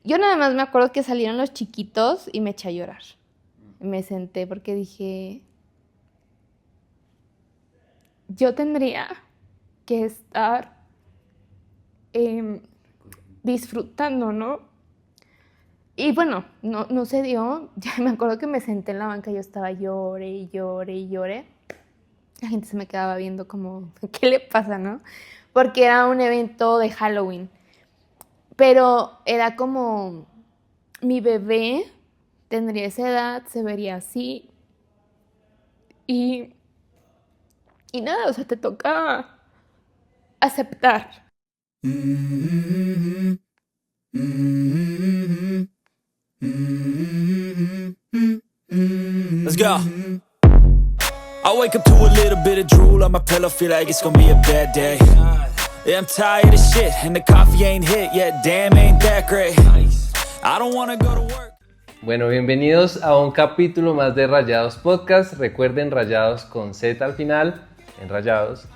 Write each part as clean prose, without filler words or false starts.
Yo nada más me acuerdo que salieron los chiquitos y me eché a llorar. Me senté porque dije, yo tendría que estar disfrutando, ¿no? Y bueno, no se dio. Ya me acuerdo que me senté en la banca y yo estaba llore y llore y llore. La gente se me quedaba viendo como, ¿qué le pasa, no? Porque era un evento de Halloween. Pero era como, mi bebé tendría esa edad, se vería así. Y, y nada, o sea, te toca aceptar. Let's go. I wake up to a little bit of drool on my pillow, feel like it's gonna be a bad day. Yeah, I'm tired of shit, and the coffee ain't hit yet, damn, ain't that great. I don't wanna go to work. Bueno, bienvenidos a un capítulo más de Rayados Podcast. Recuerden, Rayados con Z al final, en Rayados.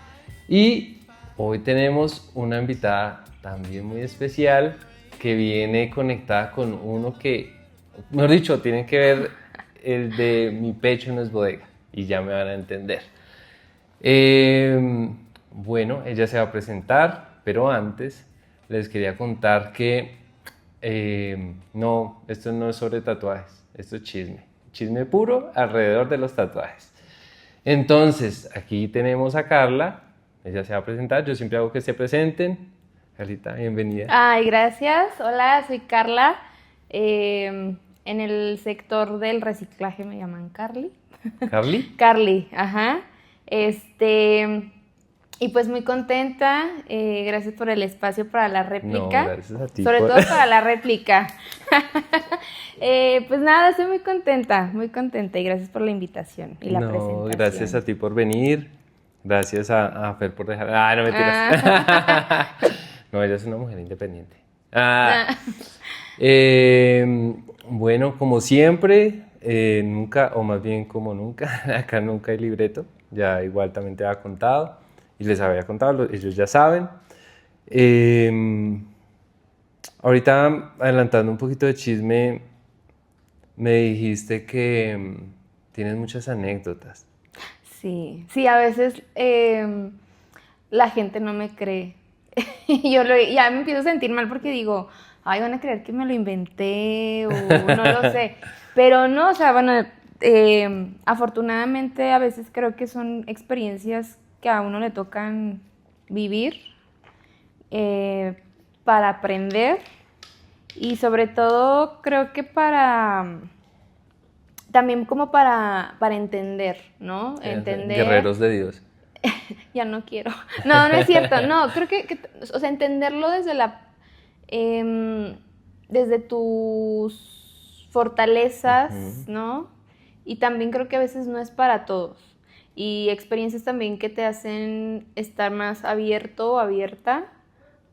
Y hoy tenemos una invitada también muy especial que viene conectada con uno que, mejor dicho, tiene que ver el de Mi pecho no es bodega. Y ya me van a entender. Bueno, ella se va a presentar, pero antes les quería contar que no, esto no es sobre tatuajes, esto es chisme puro alrededor de los tatuajes. Entonces, aquí tenemos a Carla, ella se va a presentar, yo siempre hago que se presenten. Carlita, bienvenida. Ay, gracias. Hola, soy Carla. En el sector del reciclaje me llaman Carly. ¿Carly? Carly, ajá. Y pues muy contenta, gracias por el espacio para la réplica. No, gracias a ti. Sobre todo para la réplica. Pues nada, estoy muy contenta y gracias por la invitación y la presentación. No, gracias a ti por venir, gracias a Fer por dejar... Ah, no mentiras. No, ella es una mujer independiente. Bueno, como siempre, nunca, o más bien como nunca, acá nunca hay libreto, ya igual también te había contado, y les había contado, ellos ya saben. Ahorita, adelantando un poquito de chisme, me dijiste que tienes muchas anécdotas. Sí, a veces la gente no me cree. Ya me empiezo a sentir mal porque digo, ay, van a creer que me lo inventé o no lo sé. Pero no, o sea, bueno, afortunadamente a veces creo que son experiencias que a uno le tocan vivir para aprender y sobre todo creo que también como para entender, ¿no? Entender. Guerreros de Dios. Ya no quiero. No es cierto. No, creo que o sea, entenderlo desde tus fortalezas, ¿no? Y también creo que a veces no es para todos. Y experiencias también que te hacen estar más abierto o abierta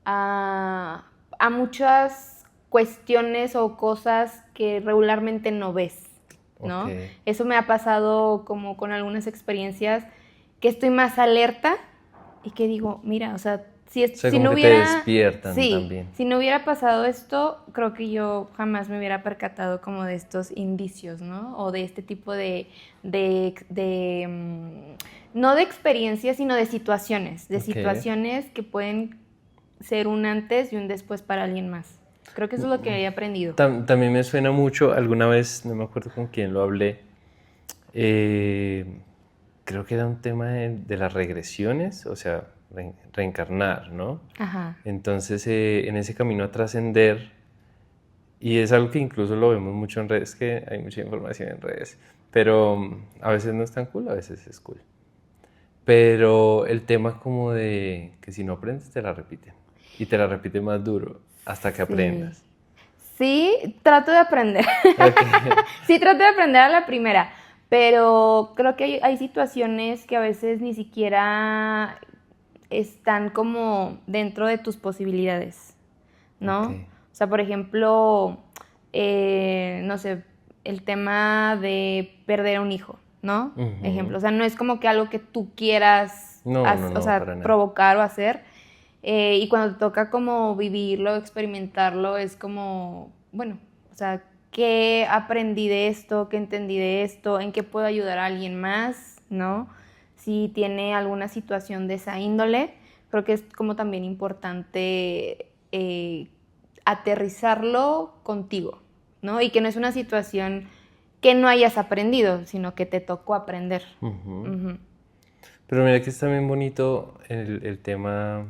a muchas cuestiones o cosas que regularmente no ves, ¿no? Okay. Eso me ha pasado como con algunas experiencias que estoy más alerta y que digo, mira, o sea, si no hubiera... te despiertan también. Si no hubiera pasado esto, creo que yo jamás me hubiera percatado como de estos indicios, ¿no? O de este tipo no de experiencias, sino de situaciones. De situaciones que pueden ser un antes y un después para alguien más. Creo que eso es lo que he aprendido. También me suena mucho, alguna vez, no me acuerdo con quién lo hablé, creo que era un tema de las regresiones, o sea, reencarnar, ¿no? Ajá. Entonces, en ese camino a trascender, y es algo que incluso lo vemos mucho en redes, que hay mucha información en redes, pero a veces no es tan cool, a veces es cool. Pero el tema como de que si no aprendes te la repiten, y te la repiten más duro hasta que aprendas. Sí, trato de aprender. Okay. Sí, trato de aprender a la primera, pero creo que hay situaciones que a veces ni siquiera están como dentro de tus posibilidades, ¿no? Okay. O sea, por ejemplo, no sé, el tema de perder a un hijo, ¿no? Ejemplo, o sea, no es como que algo que tú quieras provocar o hacer. Y cuando te toca como vivirlo, experimentarlo, es como bueno, o sea, ¿qué aprendí de esto? ¿Qué entendí de esto? ¿En qué puedo ayudar a alguien más? ¿No? Si tiene alguna situación de esa índole, creo que es como también importante aterrizarlo contigo, ¿no? Y que no es una situación que no hayas aprendido, sino que te tocó aprender. Ujú. Pero mira que es también bonito el tema,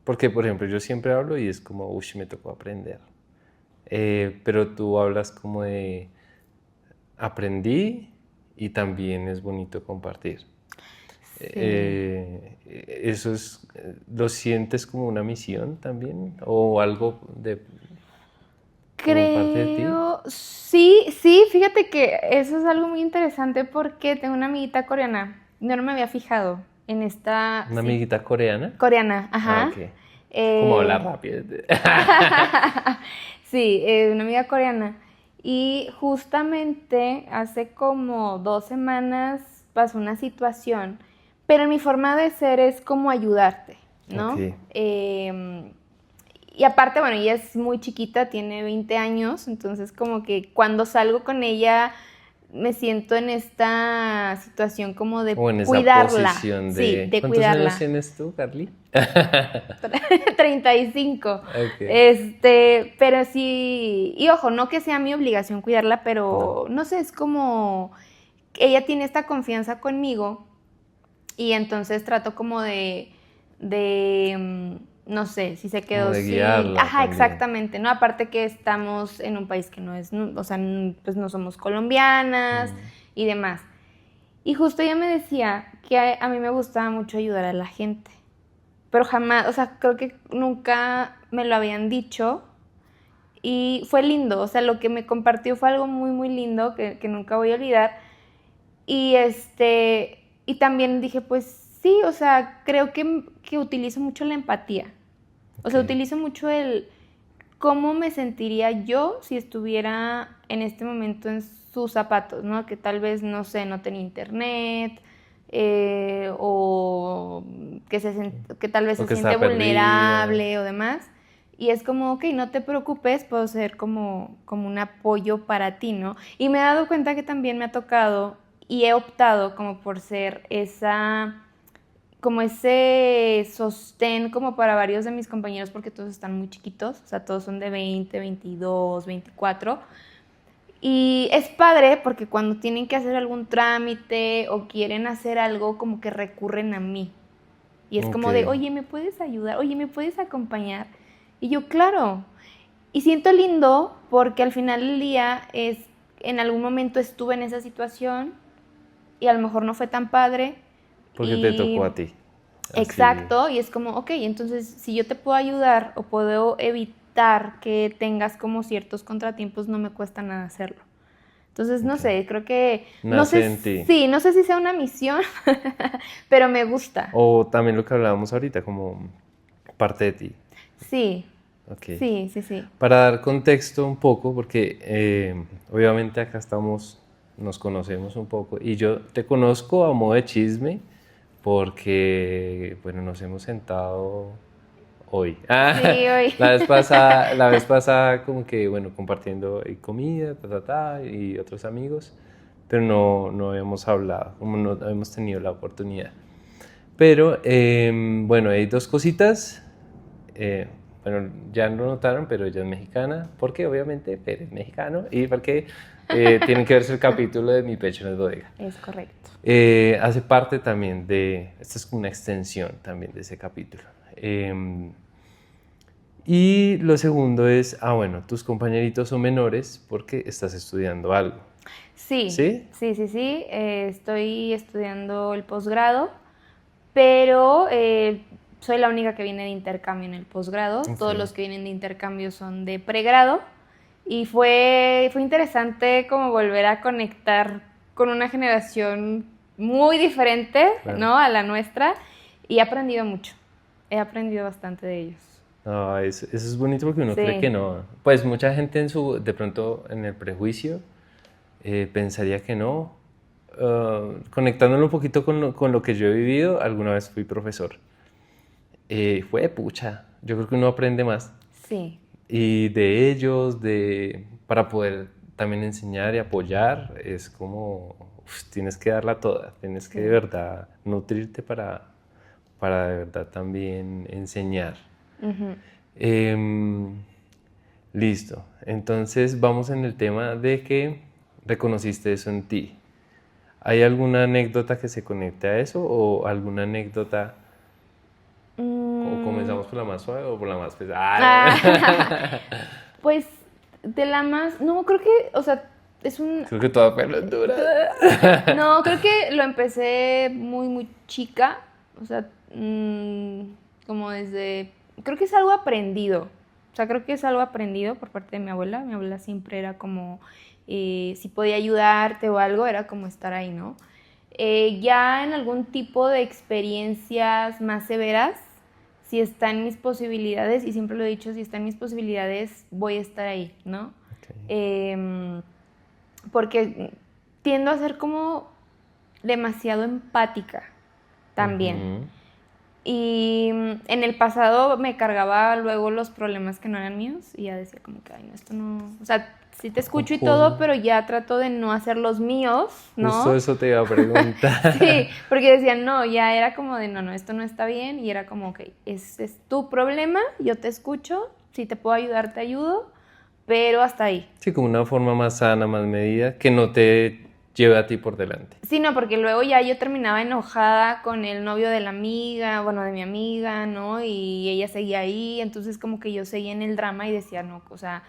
porque por ejemplo yo siempre hablo y es como, uy, me tocó aprender. Pero tú hablas como de aprendí y también es bonito compartir. ¿Eso es, lo sientes como una misión también? ¿O algo de como parte de ti? Creo, sí, fíjate que eso es algo muy interesante porque tengo una amiguita coreana, no me había fijado en esta... ¿Una sí, amiguita coreana? coreana, ajá. Ok. Como habla rápido. Sí, una amiga coreana. Y justamente hace como 2 semanas pasó una situación, pero mi forma de ser es como ayudarte, ¿no? Ok. Y aparte, bueno, ella es muy chiquita, tiene 20 años, entonces como que cuando salgo con ella me siento en esta situación como de O en esa cuidarla. posición Sí, de... de ¿Cuántos años cuidarla. tienes tú, Carly? 35. Ok. Pero sí, y ojo, no que sea mi obligación cuidarla, No. pero no sé, es como ella tiene esta confianza conmigo y entonces trato como no sé, si se Como quedó de sin... guiarla Ajá, también. exactamente, ¿no? Aparte que estamos en un país que no es, o sea, pues no somos colombianas y demás. Y justo ella me decía que a mí me gustaba mucho ayudar a la gente, pero jamás, o sea, creo que nunca me lo habían dicho y fue lindo, o sea, lo que me compartió fue algo muy, muy lindo que nunca voy a olvidar. Y y también dije, pues sí, o sea, creo que utilizo mucho la empatía. O sea, Ok. utilizo mucho el cómo me sentiría yo si estuviera en este momento en sus zapatos, ¿no? Que tal vez, no sé, no tenía internet, o que tal vez O se que siente está perdida. vulnerable o demás. Y es como, ok, no te preocupes, puedo ser como un apoyo para ti, ¿no? Y me he dado cuenta que también me ha tocado y he optado como por ser como ese sostén como para varios de mis compañeros porque todos están muy chiquitos, o sea, todos son de 20, 22, 24. Y es padre porque cuando tienen que hacer algún trámite o quieren hacer algo, como que recurren a mí. Y es Ok. como de, oye, ¿me puedes ayudar? Oye, ¿me puedes acompañar? Y yo, claro. Y siento lindo porque al final del día en algún momento estuve en esa situación y a lo mejor no fue tan padre. Porque te tocó Y a ti. Así. exacto, y es como, ok, entonces si yo te puedo ayudar o puedo evitar que tengas como ciertos contratiempos, no me cuesta nada hacerlo. Entonces, no Ok. sé, creo que, Nace en ti. sí, no sé si sea una misión, pero me gusta. O también lo que hablábamos ahorita, como parte de ti. Sí, Ok. sí. Para dar contexto un poco, porque obviamente acá estamos, nos conocemos un poco, y yo te conozco a modo de chisme, porque, bueno, nos hemos sentado hoy. Sí, hoy. La vez pasada como que, bueno, compartiendo comida, y otros amigos, pero no habíamos hablado, como no habíamos tenido la oportunidad. Pero, bueno, hay dos cositas. Bueno, ya lo notaron, pero ella es mexicana, porque obviamente Pérez es mexicano y porque tiene que verse el capítulo de Mi pecho no es bodega. Es correcto. Hace parte también esta es como una extensión también de ese capítulo. Y lo segundo es, bueno, tus compañeritos son menores porque estás estudiando algo. Sí, ¿Sí? sí. Estoy estudiando el posgrado, pero soy la única que viene de intercambio en el posgrado. Ok. Todos los que vienen de intercambio son de pregrado. Y fue interesante como volver a conectar con una generación muy diferente, Claro. ¿no? A la nuestra. Y he aprendido mucho. He aprendido bastante de ellos. Eso es bonito porque uno Sí. cree que no. Pues mucha gente de pronto en el prejuicio pensaría que no. Conectándolo un poquito con lo que yo he vivido, alguna vez fui profesor. Fue pucha. Yo creo que uno aprende más. Sí. y de ellos, para poder también enseñar y apoyar, es como tienes que darla toda, tienes que de verdad nutrirte para de verdad también enseñar. Ujú. Listo, entonces vamos en el tema de que reconociste eso en ti. ¿Hay alguna anécdota que se conecte a eso o alguna anécdota? ¿O comenzamos por la más suave o por la más pesada? Ah, pues de la más, no, creo que, o sea, es un, Creo que toda fue dura. no, creo que lo empecé muy, muy chica, o sea, como desde, creo que es algo aprendido, o sea, creo que es algo aprendido por parte de mi abuela siempre era como, si podía ayudarte o algo, era como estar ahí, ¿no? Ya en algún tipo de experiencias más severas, si está en mis posibilidades, y siempre lo he dicho, si está en mis posibilidades, voy a estar ahí, ¿no? Okay. Porque tiendo a ser como demasiado empática también. Ujú. Y en el pasado me cargaba luego los problemas que no eran míos y ya decía como que, ay, no, esto no... O sea, sí te escucho y todo, pero ya trato de no hacer los míos, ¿no? Justo eso te iba a preguntar. Sí, porque decían, no, ya era como de, no, esto no está bien. Y era como, ok, es tu problema, yo te escucho, si te puedo ayudar, te ayudo, pero hasta ahí. Sí, como una forma más sana, más medida, que no te lleve a ti por delante. Sí, no, porque luego ya yo terminaba enojada con el novio de la amiga, bueno, de mi amiga, ¿no? Y ella seguía ahí, entonces como que yo seguía en el drama y decía, no, o sea,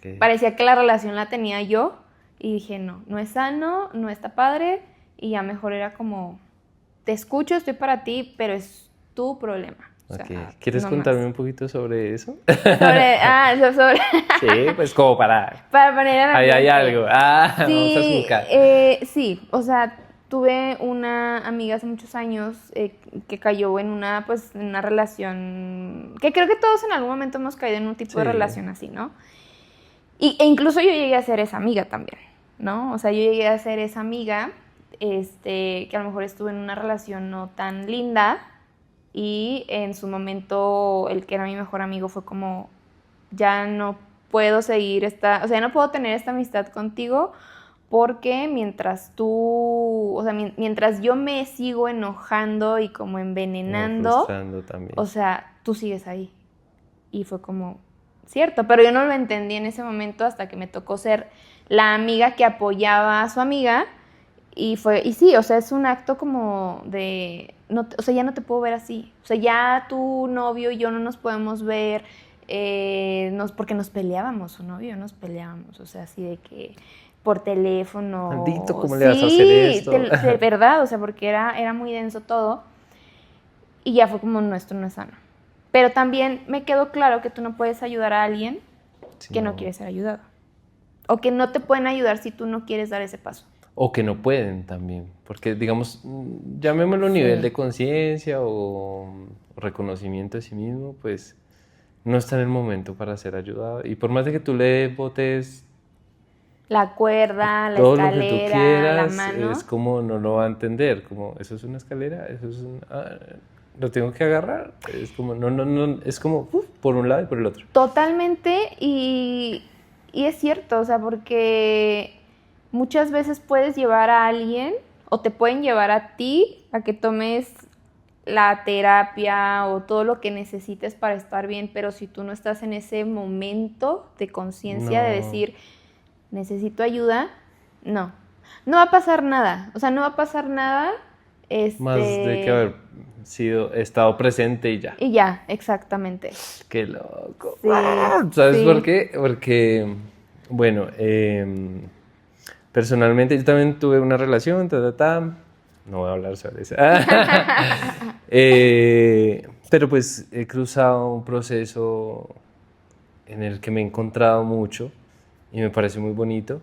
Okay. parecía que la relación la tenía yo y dije, no es sano, no está padre y ya mejor era como, te escucho, estoy para ti, pero es tu problema. O sea, Okay. ¿Quieres no contarme más. un poquito sobre eso? Sobre Sí, pues como para poner a la Ahí hay gente. algo. Vamos a Sí, explicar. sí, o sea, tuve una amiga hace muchos años que cayó en una, pues, en una relación, que creo que todos en algún momento hemos caído en un tipo de Sí. relación así, ¿no? E incluso yo llegué a ser esa amiga también, ¿no? O sea, yo llegué a ser esa amiga, que a lo mejor estuve en una relación no tan linda y en su momento el que era mi mejor amigo fue como, ya no puedo seguir o sea, ya no puedo tener esta amistad contigo porque mientras tú, o sea, mientras yo me sigo enojando y como Como envenenando, frustrando también. o sea, tú sigues ahí. Y fue como, cierto, pero yo no lo entendí en ese momento hasta que me tocó ser la amiga que apoyaba a su amiga y sí, o sea, es un acto como de, no, o sea, ya no te puedo ver así, o sea, ya tu novio y yo no nos podemos ver, porque nos peleábamos, su novio y yo nos peleábamos, o sea, así de que por teléfono. Maldito, ¿cómo Sí, le vas a hacer esto? de verdad, o sea, porque era muy denso todo y ya fue como, no, esto no es sano. Pero también me quedó claro que tú no puedes ayudar a alguien Sí, que no quiere ser ayudado. O que no te pueden ayudar si tú no quieres dar ese paso. O que no pueden también. Porque, digamos, llamémoslo Sí. nivel de conciencia o reconocimiento de sí mismo, pues no está en el momento para ser ayudado. Y por más de que tú le botes La cuerda, la todo lo que tú escalera, quieras, la mano. es como no lo va a entender. Como, eso es una escalera, eso es lo tengo que agarrar. Es como, no, es como por un lado y por el otro. Totalmente, y es cierto, o sea, porque muchas veces puedes llevar a alguien o te pueden llevar a ti a que tomes la terapia o todo lo que necesites para estar bien, pero si tú no estás en ese momento de conciencia de No. decir, necesito ayuda, no va a pasar nada, o sea, no va a pasar nada, Más de que haber estado presente y ya. y ya, exactamente. Qué loco. Sí, ¿Sabes sí. por qué? Porque, bueno, personalmente yo también tuve una relación, no voy a hablar sobre eso. Pero pues he cruzado un proceso en el que me he encontrado mucho y me parece muy bonito.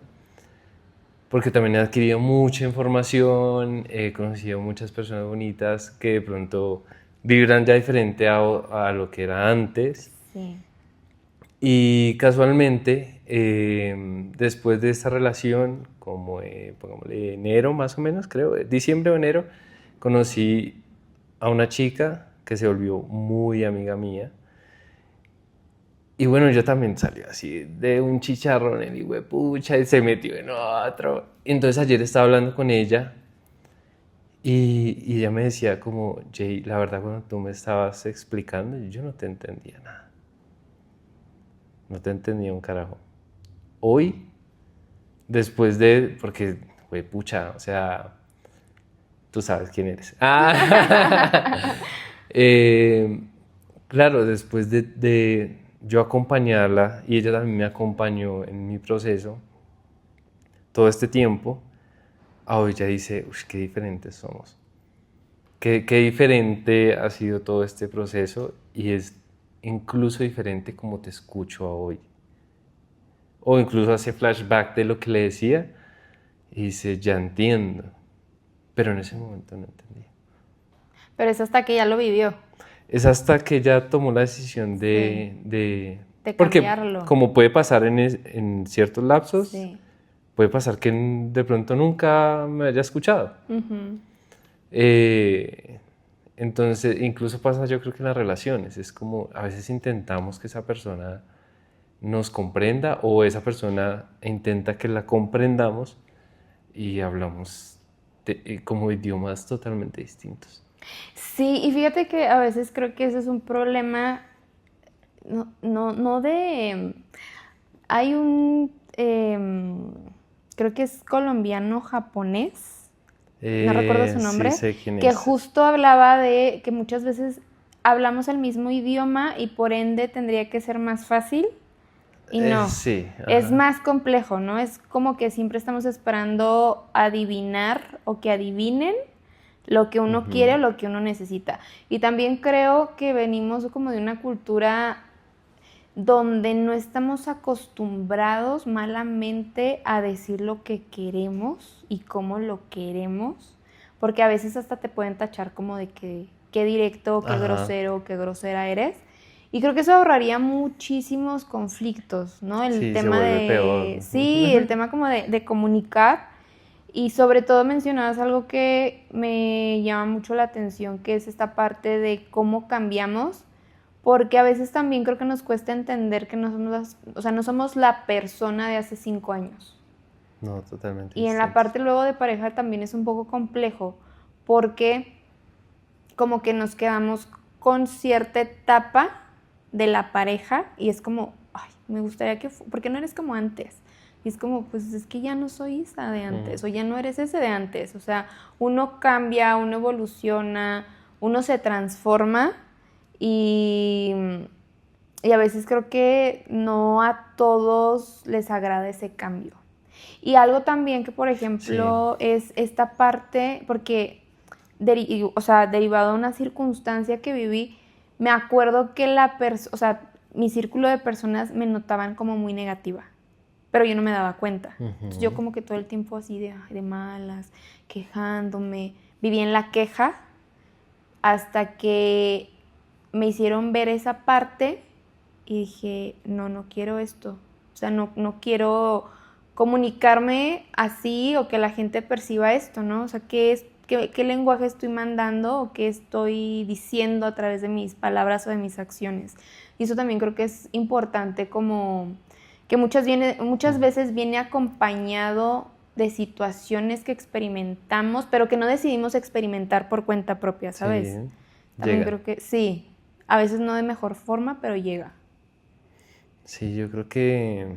Porque también he adquirido mucha información, he conocido muchas personas bonitas que de pronto vibran ya diferente a lo que era antes. Sí. Y casualmente, después de esta relación, como pongámosle enero más o menos, creo, diciembre o enero, conocí a una chica que se volvió muy amiga mía. Y bueno, yo también salí así de un chicharrón, el hijuepucha, y se metió en otro. Entonces ayer estaba hablando con ella y ella me decía como, Jay, la verdad cuando tú me estabas explicando, yo no te entendía nada. No te entendía un carajo. Hoy, después de, porque, güey, pucha, o sea, tú sabes quién eres. Claro, después de yo acompañarla y ella también me acompañó en mi proceso todo este tiempo, hoy ella dice, uy, qué diferentes somos. Qué diferente ha sido todo este proceso y es incluso diferente como te escucho hoy. O incluso hace flashback de lo que le decía y dice, ya entiendo. Pero en ese momento no entendía. Pero es hasta que ya lo vivió. Es hasta que ella tomó la decisión De porque cambiarlo. como puede pasar en ciertos lapsos, Sí. puede pasar que de pronto nunca me haya escuchado. Ujú. Entonces, incluso pasa yo creo que en las relaciones, es como a veces intentamos que esa persona nos comprenda o esa persona intenta que la comprendamos y hablamos como idiomas totalmente distintos. Sí, y fíjate que a veces creo que ese es un problema, no de... Hay un, creo que es colombiano-japonés, no recuerdo su nombre, Sí sé quién que es. justo hablaba de que muchas veces hablamos el mismo idioma y por ende tendría que ser más fácil y no. Sí, Es ajá. más complejo, ¿no? Es como que siempre estamos esperando adivinar o que adivinen lo que uno quiere o lo que uno necesita. Y también creo que venimos como de una cultura donde no estamos acostumbrados malamente a decir lo que queremos y cómo lo queremos, porque a veces hasta te pueden tachar como de que qué directo, qué Ajá. grosero, qué grosera eres. Y creo que eso ahorraría muchísimos conflictos, ¿no? El Sí, se tema vuelve de... peor. Sí, el tema como de comunicar. Y sobre todo mencionabas algo que me llama mucho la atención, que es esta parte de cómo cambiamos, porque a veces también creo que nos cuesta entender que no somos, no somos la persona de hace 5 años. No, totalmente Y en la distintos. parte luego de pareja también es un poco complejo, porque como que nos quedamos con cierta etapa de la pareja y es como, ay, me gustaría que, ¿por qué no eres como antes? Y es como, pues es que ya no soy esa de antes, o ya no eres ese de antes. O sea, uno cambia, uno evoluciona, uno se transforma y a veces creo que no a todos les agrada ese cambio. Y algo también que, por ejemplo, es esta parte, porque, derivado de una circunstancia que viví, me acuerdo que mi círculo de personas me notaban como muy negativa, pero yo no me daba cuenta. Entonces, yo como que todo el tiempo así de malas, quejándome, vivía en la queja hasta que me hicieron ver esa parte y dije, no quiero esto. O sea, no quiero comunicarme así o que la gente perciba esto, ¿no? O sea, ¿qué lenguaje estoy mandando o qué estoy diciendo a través de mis palabras o de mis acciones? Y eso también creo que es importante, como que muchas veces viene acompañado de situaciones que experimentamos, pero que no decidimos experimentar por cuenta propia, ¿sabes? Sí, También llega. creo que sí, a veces no de mejor forma, pero llega. Sí, yo creo que...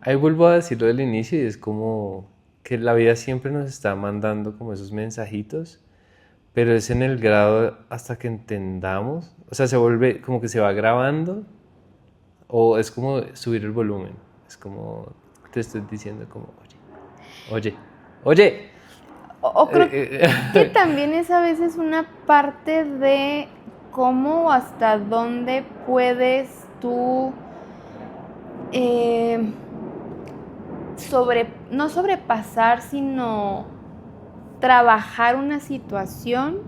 Ahí vuelvo a decirlo del inicio y es como que la vida siempre nos está mandando como esos mensajitos, pero es en el grado hasta que entendamos, o sea, se vuelve como que se va grabando o es como subir el volumen, es como te estoy diciendo como, oye, O creo que también es a veces una parte de cómo o hasta dónde puedes tú no sobrepasar, sino trabajar una situación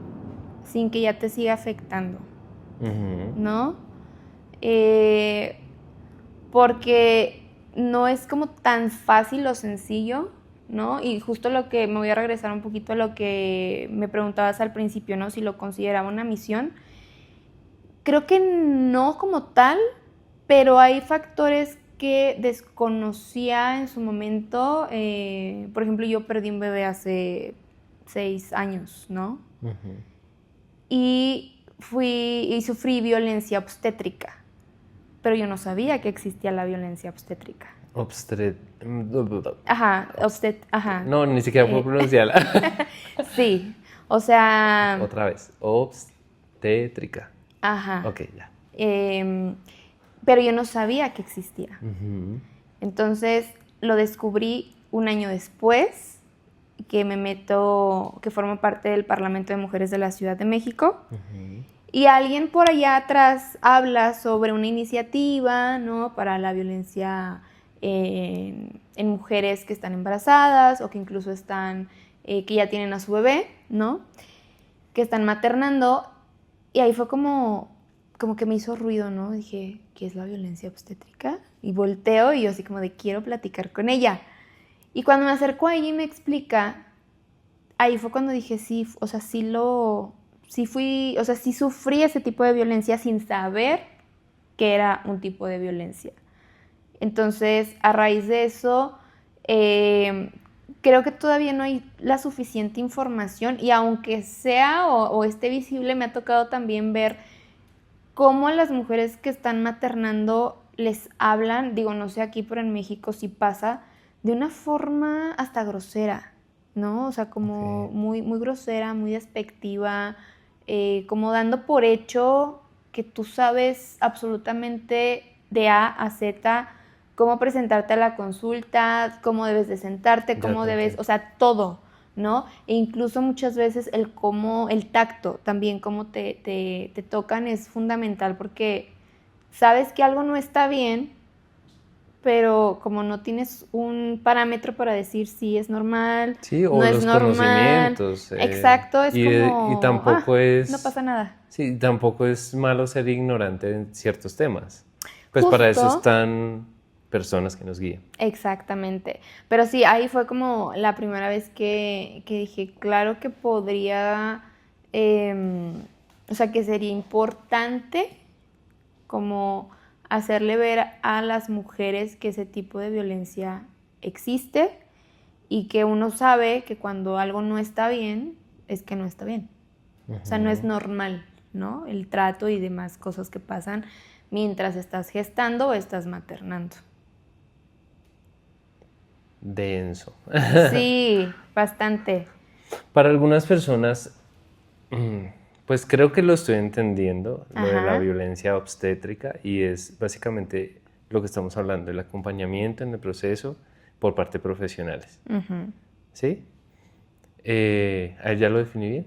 sin que ya te siga afectando, ¿no? Porque no es como tan fácil o sencillo, ¿no? Y justo me voy a regresar un poquito a lo que me preguntabas al principio, ¿no? Si lo consideraba una misión. Creo que no como tal, pero hay factores que desconocía en su momento. Por ejemplo, yo perdí un bebé hace 6 años, ¿no? Ujú. Y sufrí violencia obstétrica, pero yo no sabía que existía la violencia obstétrica. Ajá, ajá. No, ni siquiera puedo pronunciarla. Sí, o sea, Otra vez. Obstétrica. ajá. Ok, ya. Pero yo no sabía que existía. Ujú. Entonces lo descubrí un año después, que formo parte del Parlamento de Mujeres de la Ciudad de México. Ujú. Y alguien por allá atrás habla sobre una iniciativa, ¿no?, para la violencia en mujeres que están embarazadas o que incluso que ya tienen a su bebé, ¿no?, que están maternando. Y ahí fue como que me hizo ruido, ¿no? Dije, ¿qué es la violencia obstétrica? Y volteo y yo así como de quiero platicar con ella. Y cuando me acerco a ella y me explica, ahí fue cuando dije, sí, o sea, sí sufrí ese tipo de violencia sin saber que era un tipo de violencia. Entonces, a raíz de eso, creo que todavía no hay la suficiente información, y aunque sea o esté visible, me ha tocado también ver cómo las mujeres que están maternando les hablan, digo, no sé aquí, pero en México sí pasa, de una forma hasta grosera, ¿no? O sea, como muy, muy grosera, muy despectiva, como dando por hecho que tú sabes absolutamente de A a Z cómo presentarte a la consulta, cómo debes de sentarte, cómo debes, o sea, todo, ¿no? E incluso muchas veces el tacto también, cómo te tocan es fundamental, porque sabes que algo no está bien, pero como no tienes un parámetro para decir si es normal, Sí, o no es los normal. conocimientos. Exacto, es Y tampoco es... no pasa nada. Sí, tampoco es malo ser ignorante en ciertos temas. Pues Justo. para eso están personas que nos guían. Exactamente. Pero sí, ahí fue como la primera vez que dije, claro que podría, o sea, que sería importante como hacerle ver a las mujeres que ese tipo de violencia existe, y que uno sabe que cuando algo no está bien, es que no está bien. O sea, no es normal, ¿no? El trato y demás cosas que pasan mientras estás gestando o estás maternando. Denso. Sí, bastante. Para algunas personas, pues creo que lo estoy entendiendo, lo de la Ajá. violencia obstétrica, y es básicamente lo que estamos hablando, el acompañamiento en el proceso por parte de profesionales. Ujú. ¿Sí? ¿Ahí ya lo definí bien?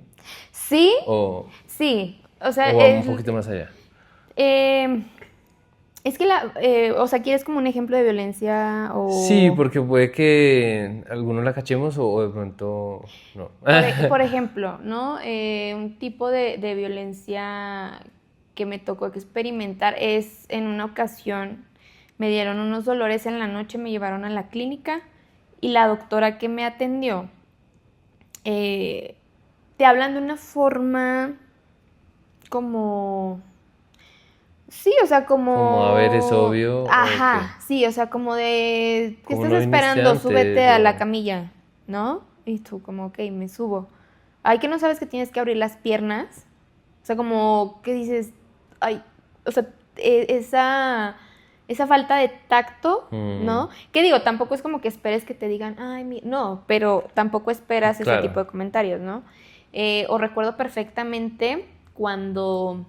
Sí, ¿O, sí. O sea, o va un poquito más allá? Es que o sea, ¿quieres como un ejemplo de violencia o...? Sí, porque puede que algunos la cachemos o de pronto no. Por ejemplo, ¿no? Un tipo de violencia que me tocó experimentar es en una ocasión me dieron unos dolores en la noche, me llevaron a la clínica y la doctora que me atendió te hablan de una forma como... Sí, o sea, Como, a ver, es obvio. Ajá, sí, o sea, como de... ¿Qué Como estás no esperando? viniste Súbete antes, a la o- camilla, ¿no? Y tú como, ok, me subo. Ay, que no sabes que tienes que abrir las piernas. O sea, como que dices, ay, o sea, esa falta de tacto, ¿no? Que digo, tampoco es como que esperes que te digan, ay, no, pero tampoco esperas ese Claro. tipo de comentarios, ¿no? O recuerdo perfectamente cuando...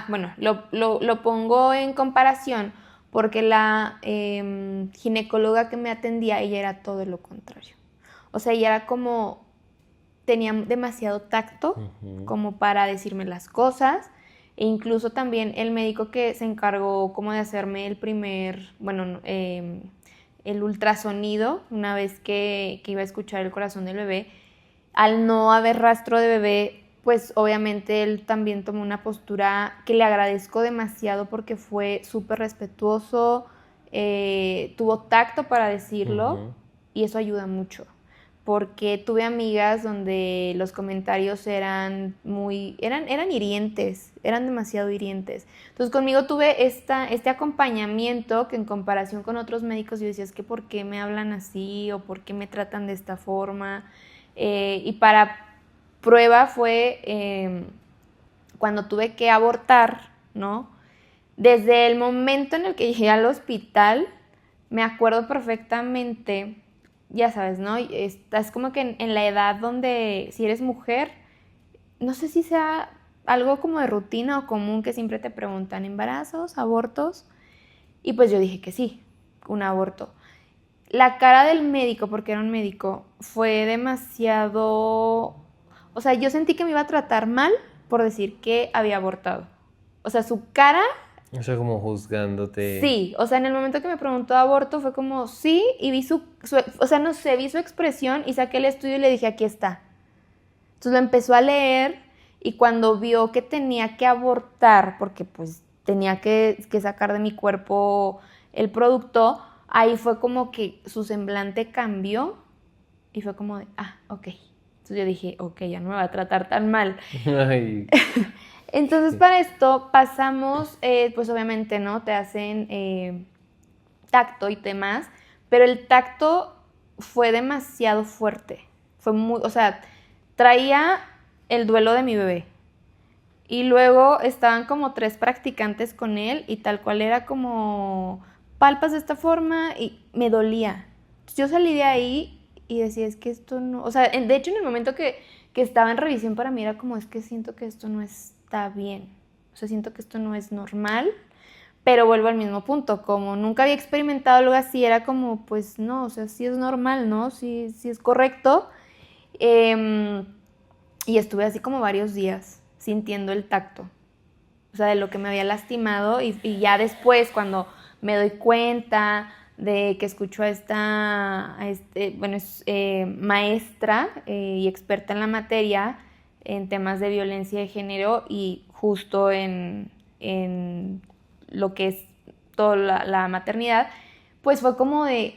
bueno, lo pongo en comparación porque la ginecóloga que me atendía, ella era todo lo contrario. O sea, ella era como, tenía demasiado tacto como para decirme las cosas, e incluso también el médico que se encargó como de hacerme el ultrasonido, una vez que iba a escuchar el corazón del bebé, al no haber rastro de bebé, pues obviamente él también tomó una postura que le agradezco demasiado porque fue súper respetuoso, tuvo tacto para decirlo, y eso ayuda mucho. porque tuve amigas donde los comentarios eran hirientes, eran demasiado hirientes. Entonces conmigo tuve este acompañamiento que en comparación con otros médicos yo decía, es que ¿por qué me hablan así? ¿O por qué me tratan de esta forma? Y para prueba fue cuando tuve que abortar, ¿no? Desde el momento en el que llegué al hospital, me acuerdo perfectamente, ya sabes, ¿no? Estás como que en la edad donde si eres mujer, no sé si sea algo como de rutina o común que siempre te preguntan, ¿embarazos, abortos? Y pues yo dije que sí, un aborto. La cara del médico, porque era un médico, fue demasiado... O sea, yo sentí que me iba a tratar mal por decir que había abortado. O sea, su cara... O sea, como juzgándote. Sí, o sea, en el momento que me preguntó de aborto fue como, sí, y vi o sea, no sé, vi su expresión y saqué el estudio y le dije, aquí está. Entonces lo empezó a leer y cuando vio que tenía que abortar, porque pues tenía que sacar de mi cuerpo el producto, ahí fue como que su semblante cambió y fue como de, ok. Entonces yo dije, ok, ya no me va a tratar tan mal. Ay. Entonces para esto pasamos, pues obviamente, ¿no? Te hacen tacto y demás, pero el tacto fue demasiado fuerte. Fue muy, o sea, traía el duelo de mi bebé. Y luego estaban como 3 practicantes con él y tal cual era como palpas de esta forma y me dolía. Entonces yo salí de ahí y decía, es que esto no... O sea, de hecho en el momento que estaba en revisión para mí era como, es que siento que esto no está bien. O sea, siento que esto no es normal, pero vuelvo al mismo punto. Como nunca había experimentado algo así, era como, pues no, o sea, sí es normal, ¿no? Sí es correcto. Y estuve así como varios días sintiendo el tacto, o sea, de lo que me había lastimado y ya después cuando me doy cuenta de que escucho a maestra y experta en la materia en temas de violencia de género y justo en lo que es toda la maternidad, pues fue como de,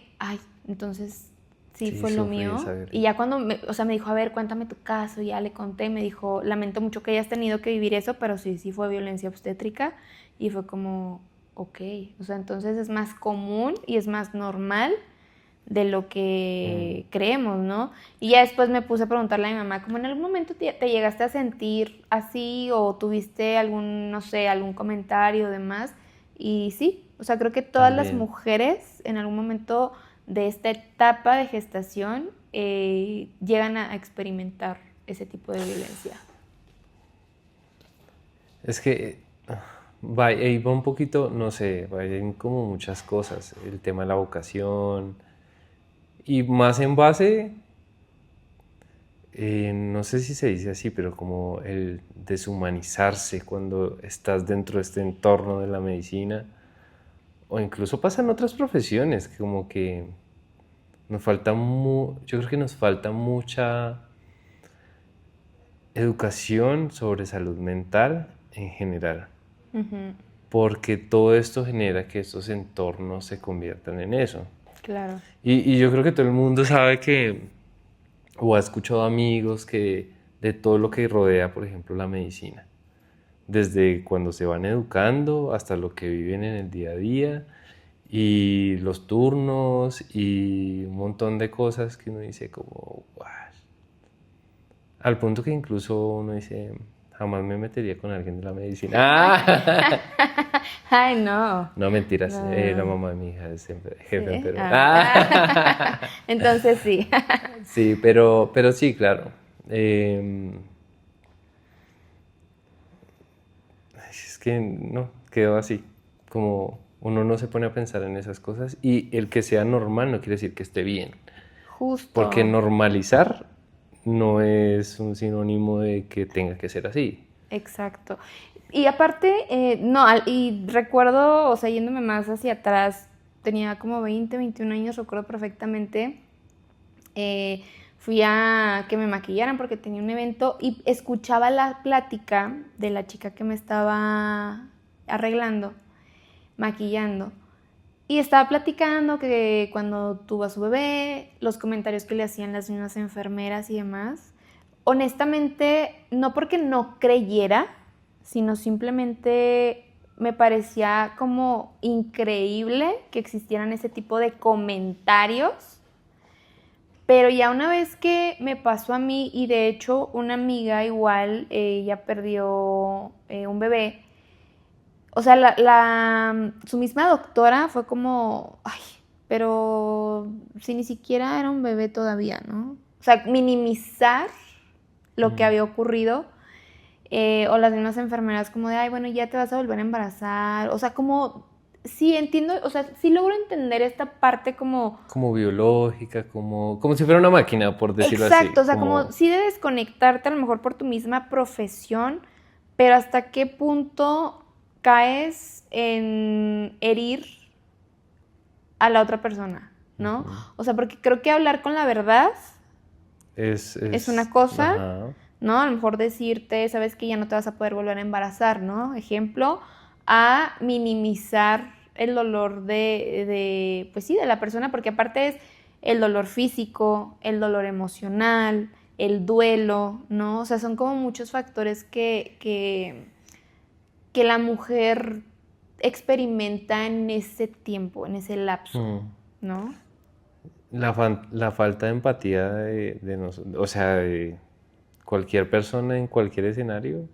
entonces sí fue lo mío. Y ya cuando me dijo, a ver, cuéntame tu caso, ya le conté, me dijo, lamento mucho que hayas tenido que vivir eso, pero sí fue violencia obstétrica. Y fue como, ok, o sea, entonces es más común y es más normal de lo que creemos, ¿no? Y ya después me puse a preguntarle a mi mamá, como en algún momento te llegaste a sentir así o tuviste algún comentario o demás. Y sí, o sea, creo que todas las mujeres en algún momento de esta etapa de gestación llegan a experimentar ese tipo de violencia. Es que va un poquito, no sé, hay como muchas cosas, el tema de la vocación y más en base, no sé si se dice así, pero como el deshumanizarse cuando estás dentro de este entorno de la medicina o incluso pasa en otras profesiones, como que nos falta yo creo que nos falta mucha educación sobre salud mental en general. Uh-huh. Porque todo esto genera que estos entornos se conviertan en eso. Claro. Y yo creo que todo el mundo sabe que, o ha escuchado amigos que de todo lo que rodea, por ejemplo, la medicina. Desde cuando se van educando hasta lo que viven en el día a día. Y los turnos y un montón de cosas que uno dice como, wow. Al punto que incluso uno dice, jamás me metería con alguien de la medicina. Ay, no. No, mentiras. No. La mamá de mi hija es jefe enfermo. Entonces sí. Sí, pero sí, claro. Es que no, quedó así, como... Uno no se pone a pensar en esas cosas y el que sea normal no quiere decir que esté bien. Justo. Porque normalizar no es un sinónimo de que tenga que ser así. Exacto. Y aparte, y recuerdo, o sea, yéndome más hacia atrás, tenía como 20, 21 años, recuerdo perfectamente, fui a que me maquillaran porque tenía un evento y escuchaba la plática de la chica que me estaba arreglando, maquillando, Y estaba platicando que cuando tuvo a su bebé, los comentarios que le hacían las mismas enfermeras y demás, honestamente, no porque no creyera, sino simplemente me parecía como increíble que existieran ese tipo de comentarios. Pero ya una vez que me pasó a mí, y de hecho una amiga igual, ella perdió un bebé, o sea, su misma doctora fue como, ay, pero si ni siquiera era un bebé todavía, ¿no? O sea, minimizar lo que había ocurrido, o las mismas enfermeras como de, ay, bueno, ya te vas a volver a embarazar, o sea, como, sí entiendo, o sea, sí logro entender esta parte como... Como biológica, como si fuera una máquina, por decirlo así. Exacto, o sea, como sí de desconectarte a lo mejor por tu misma profesión, pero hasta qué punto caes en herir a la otra persona, ¿no? O sea, porque creo que hablar con la verdad es una cosa, ajá. ¿no? A lo mejor decirte, sabes que ya no te vas a poder volver a embarazar, ¿no? Ejemplo, a minimizar el dolor pues sí, de la persona, porque aparte es el dolor físico, el dolor emocional, el duelo, ¿no? O sea, son como muchos factores que la mujer experimenta en ese tiempo, en ese lapso, ¿no? La falta de empatía o sea, de cualquier persona en cualquier escenario,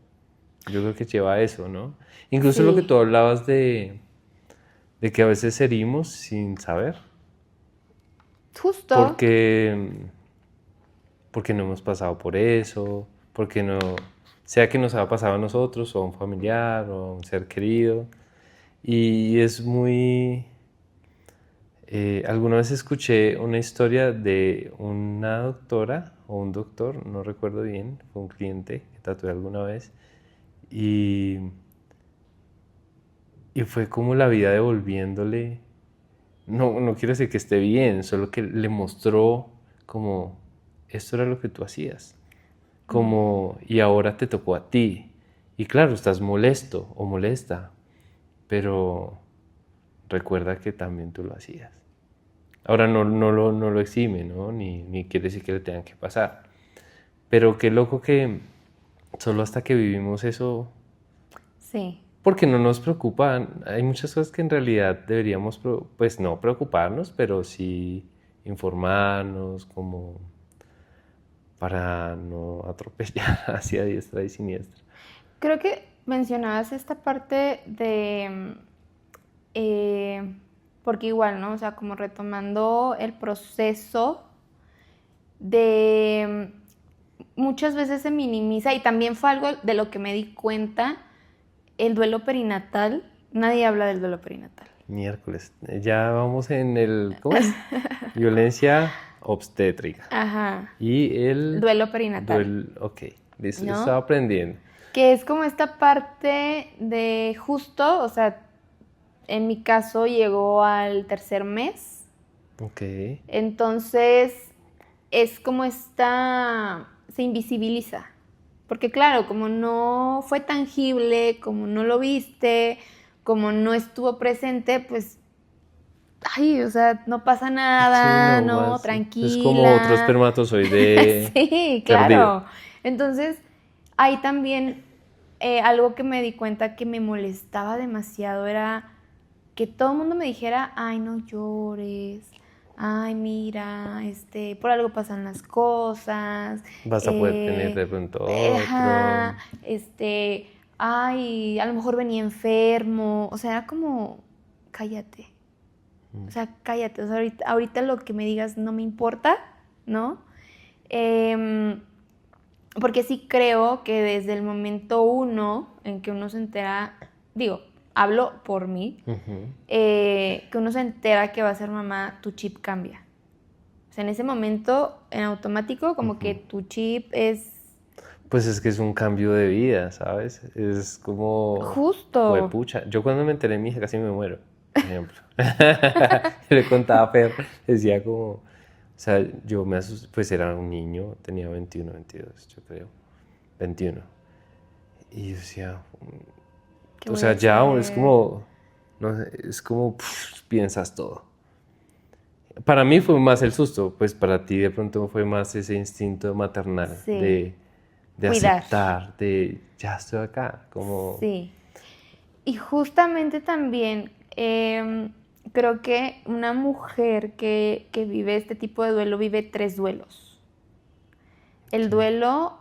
yo creo que lleva a eso, ¿no? Incluso Sí. lo que tú hablabas de que a veces herimos sin saber, Justo. porque no hemos pasado por eso, porque no, sea que nos haya pasado a nosotros o a un familiar o a un ser querido. Y es muy... alguna vez escuché una historia de una doctora o un doctor, no recuerdo bien, fue un cliente que tatué alguna vez, y fue como la vida devolviéndole, no quiero decir que esté bien, solo que le mostró como, esto era lo que tú hacías, como, y ahora te tocó a ti, y claro, estás molesto o molesta, pero recuerda que también tú lo hacías. Ahora no lo exime, ¿no? Ni quiere decir que le tengan que pasar. Pero qué loco que solo hasta que vivimos eso, Sí. porque no nos preocupan. Hay muchas cosas que en realidad deberíamos, pues no preocuparnos, pero sí informarnos, como para no atropellar hacia diestra y siniestra. Creo que mencionabas esta parte de, porque igual, ¿no? O sea, como retomando el proceso de, muchas veces se minimiza, y también fue algo de lo que me di cuenta, el duelo perinatal. Nadie habla del duelo perinatal. Miércoles, ya vamos en el, ¿cómo es? Violencia obstétrica. Ajá. Y el Duelo perinatal. ok, listo, ¿No? estaba aprendiendo. Que es como esta parte de justo, o sea, en mi caso llegó al tercer mes. Ok. Entonces, es como se invisibiliza. Porque claro, como no fue tangible, como no lo viste, como no estuvo presente, pues, ay, o sea, no pasa nada, Sí, no, no, más. tranquila. Es como otro espermatozoide Sí, perdido. claro. Entonces, ahí también algo que me di cuenta que me molestaba demasiado era que todo el mundo me dijera, ay, no llores, ay, mira, por algo pasan las cosas. Vas a poder tener de pronto otro. Ajá, ay, a lo mejor venía enfermo. O sea, era como, cállate. O sea, cállate. O sea, ahorita lo que me digas no me importa, ¿no? Porque sí creo que desde el momento uno en que uno se entera, digo, hablo por mí, que uno se entera que va a ser mamá, tu chip cambia. O sea, en ese momento, en automático, como que tu chip es... Pues es que es un cambio de vida, ¿sabes? Es como... Justo. Huepucha. Yo cuando me enteré de mi hija casi me muero, por ejemplo. Le contaba a Fer, decía como... O sea, yo me asusté, pues era un niño, tenía 21, 22, yo creo. 21. Y yo decía... ¿Qué O voy sea, a ya hacer? es como... no sé, es como piensas todo. Para mí fue más el susto, pues para ti de pronto fue más ese instinto maternal Sí. de Cuidar. aceptar, de ya estoy acá, como... Sí. Y justamente también creo que una mujer que vive este tipo de duelo vive 3 duelos. El duelo,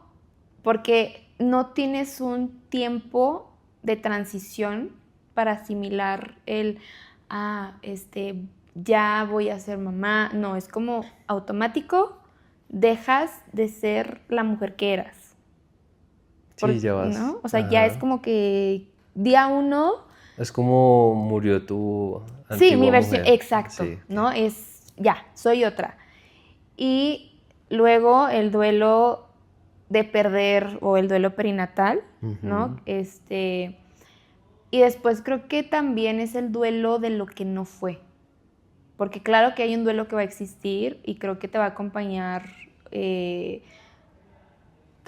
porque no tienes un tiempo de transición para asimilar ya voy a ser mamá. No, es como automático, dejas de ser la mujer que eras. Sí, ya vas. ¿No? O sea, ya es como que día 1. Es como murió tu Sí, mi antigua versión, mujer. exacto, Sí, ¿no? Ya, soy otra. Y luego el duelo de perder o el duelo perinatal, ¿no? Y después creo que también es el duelo de lo que no fue. Porque claro que hay un duelo que va a existir y creo que te va a acompañar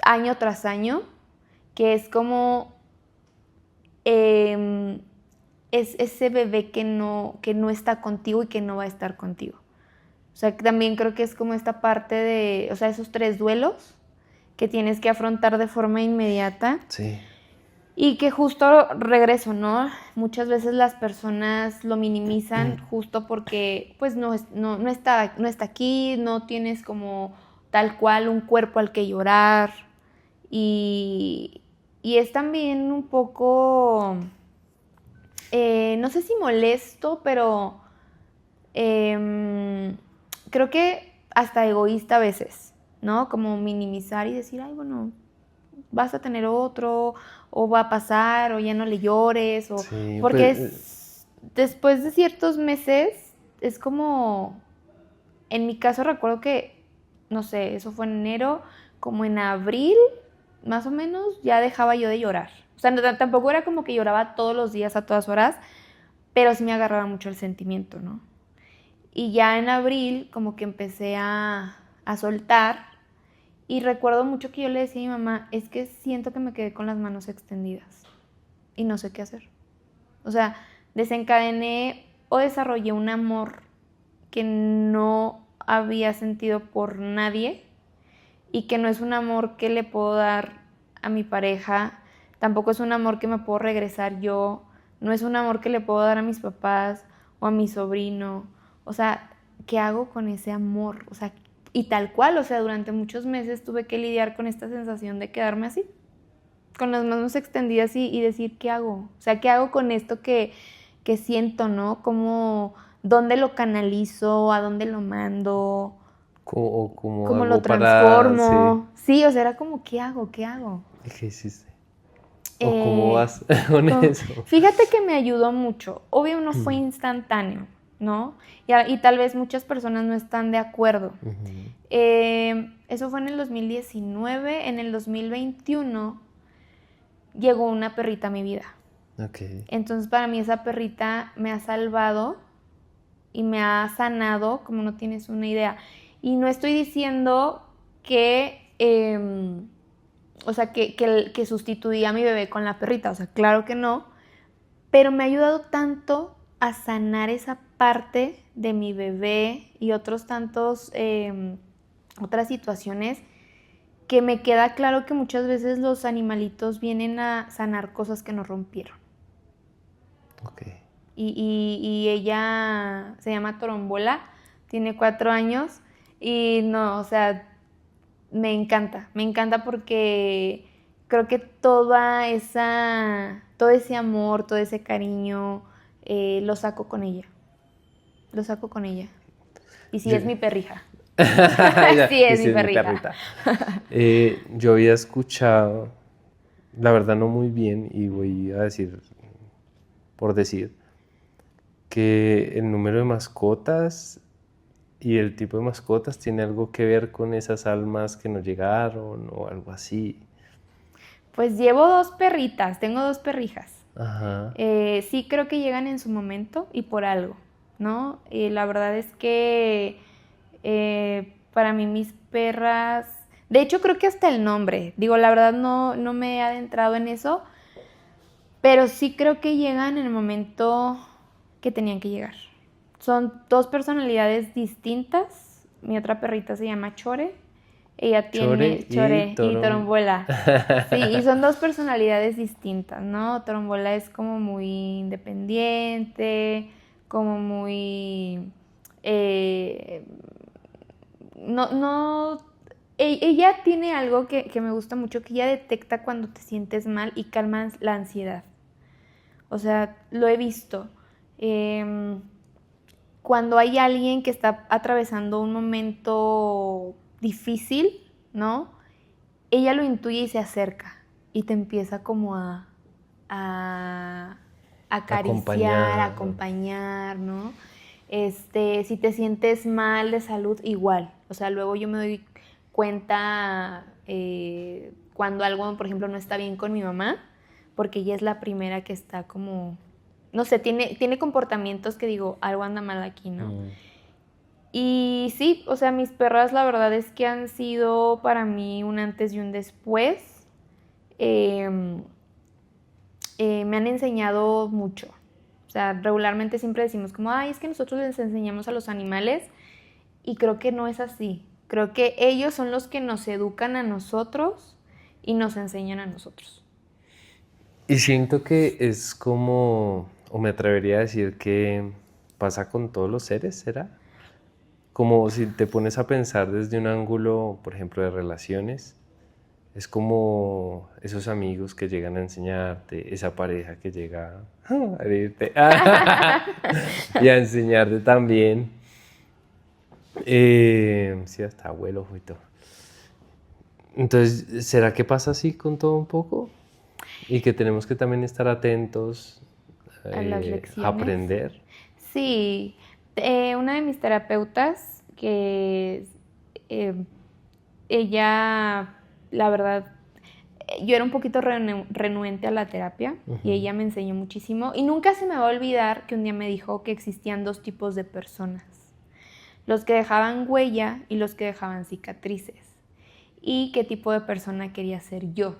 año tras año, que es como es ese bebé que no está contigo y que no va a estar contigo. O sea, que también creo que es como esta parte de, o sea, esos 3 duelos que tienes que afrontar de forma inmediata. Sí. Y que justo regreso, ¿no? Muchas veces las personas lo minimizan justo porque pues no está aquí, no tienes como tal cual un cuerpo al que llorar. Y es también un poco, no sé si molesto, pero creo que hasta egoísta a veces, ¿no? Como minimizar y decir, ay, bueno, vas a tener otro, o va a pasar, o ya no le llores, o Sí, porque pues, después de ciertos meses es como, en mi caso recuerdo que, no sé, eso fue en enero, como en abril, más o menos, ya dejaba yo de llorar. O sea, tampoco era como que lloraba todos los días a todas horas, pero sí me agarraba mucho el sentimiento, ¿no? Y ya en abril como que empecé a soltar. Y recuerdo mucho que yo le decía a mi mamá, es que siento que me quedé con las manos extendidas y no sé qué hacer. O sea, desencadené o desarrollé un amor que no había sentido por nadie y que no es un amor que le puedo dar a mi pareja, tampoco es un amor que me puedo regresar yo, no es un amor que le puedo dar a mis papás o a mi sobrino. O sea, ¿qué hago con ese amor? O sea, y tal cual, o sea, durante muchos meses tuve que lidiar con esta sensación de quedarme así, con las manos extendidas y decir, ¿qué hago? O sea, ¿qué hago con esto que siento, ¿no? ¿Cómo, dónde lo canalizo? ¿A dónde lo mando? como ¿Cómo lo algo para... Sí. transformo? Sí, o sea, era como, ¿qué hago? ¿Qué hago? ¿Qué hiciste? ¿O cómo vas con eso? Fíjate que me ayudó mucho. Obvio no fue instantáneo, ¿no? Y tal vez muchas personas no están de acuerdo. Eso fue en el 2019. En el 2021 llegó una perrita a mi vida. Okay. Entonces para mí esa perrita me ha salvado y me ha sanado como no tienes una idea. Y no estoy diciendo que... o sea, que sustituía a mi bebé con la perrita. O sea, claro que no. Pero me ha ayudado tanto a sanar esa parte de mi bebé y otros tantos, otras situaciones, que me queda claro que muchas veces los animalitos vienen a sanar cosas que nos rompieron. Okay. Y ella se llama Torombola, tiene 4 años y no, o sea, me encanta porque creo que todo ese amor, todo ese cariño, lo saco con ella. Y sí, es mi perrija. Sí, es mi perrita. Yo había escuchado, la verdad no muy bien, y voy a decir, por decir, que el número de mascotas y el tipo de mascotas tiene algo que ver con esas almas que no llegaron o algo así. Pues llevo 2 perritas, tengo 2 perrijas. Ajá. Sí creo que llegan en su momento y por algo, ¿no? La verdad es que para mí mis perras, de hecho creo que hasta el nombre, digo, la verdad no me he adentrado en eso, pero sí creo que llegan en el momento que tenían que llegar. Son 2 personalidades distintas. Mi otra perrita se llama Chore. Ella tiene Chore y Torombola. Sí, y son 2 personalidades distintas, ¿no? Torombola es como muy independiente, como muy... ella tiene algo que me gusta mucho, que ella detecta cuando te sientes mal y calma la ansiedad. O sea, lo he visto. Cuando hay alguien que está atravesando un momento difícil, ¿no? Ella lo intuye y se acerca y te empieza como a acariciar, a acompañar, ¿no? Si te sientes mal de salud, igual. O sea, luego yo me doy cuenta cuando algo, por ejemplo, no está bien con mi mamá, porque ella es la primera que está como, no sé, tiene comportamientos que digo, algo anda mal aquí, ¿no? Y sí, o sea, mis perras la verdad es que han sido para mí un antes y un después. Me han enseñado mucho. O sea, regularmente siempre decimos como, ay, es que nosotros les enseñamos a los animales, y creo que no es así. Creo que ellos son los que nos educan a nosotros y nos enseñan a nosotros. Y siento que es como, o me atrevería a decir que pasa con todos los seres, ¿será? Como si te pones a pensar desde un ángulo, por ejemplo, de relaciones, es como esos amigos que llegan a enseñarte, esa pareja que llega a herirte y a enseñarte también. Sí, hasta abuelo y todo. Entonces, ¿será que pasa así con todo un poco? Y que tenemos que también estar atentos A las lecciones. a aprender. Sí, una de mis terapeutas, que ella, la verdad, yo era un poquito renuente a la terapia, y ella me enseñó muchísimo. Y nunca se me va a olvidar que un día me dijo que existían 2 tipos de personas: los que dejaban huella y los que dejaban cicatrices. Y qué tipo de persona quería ser yo.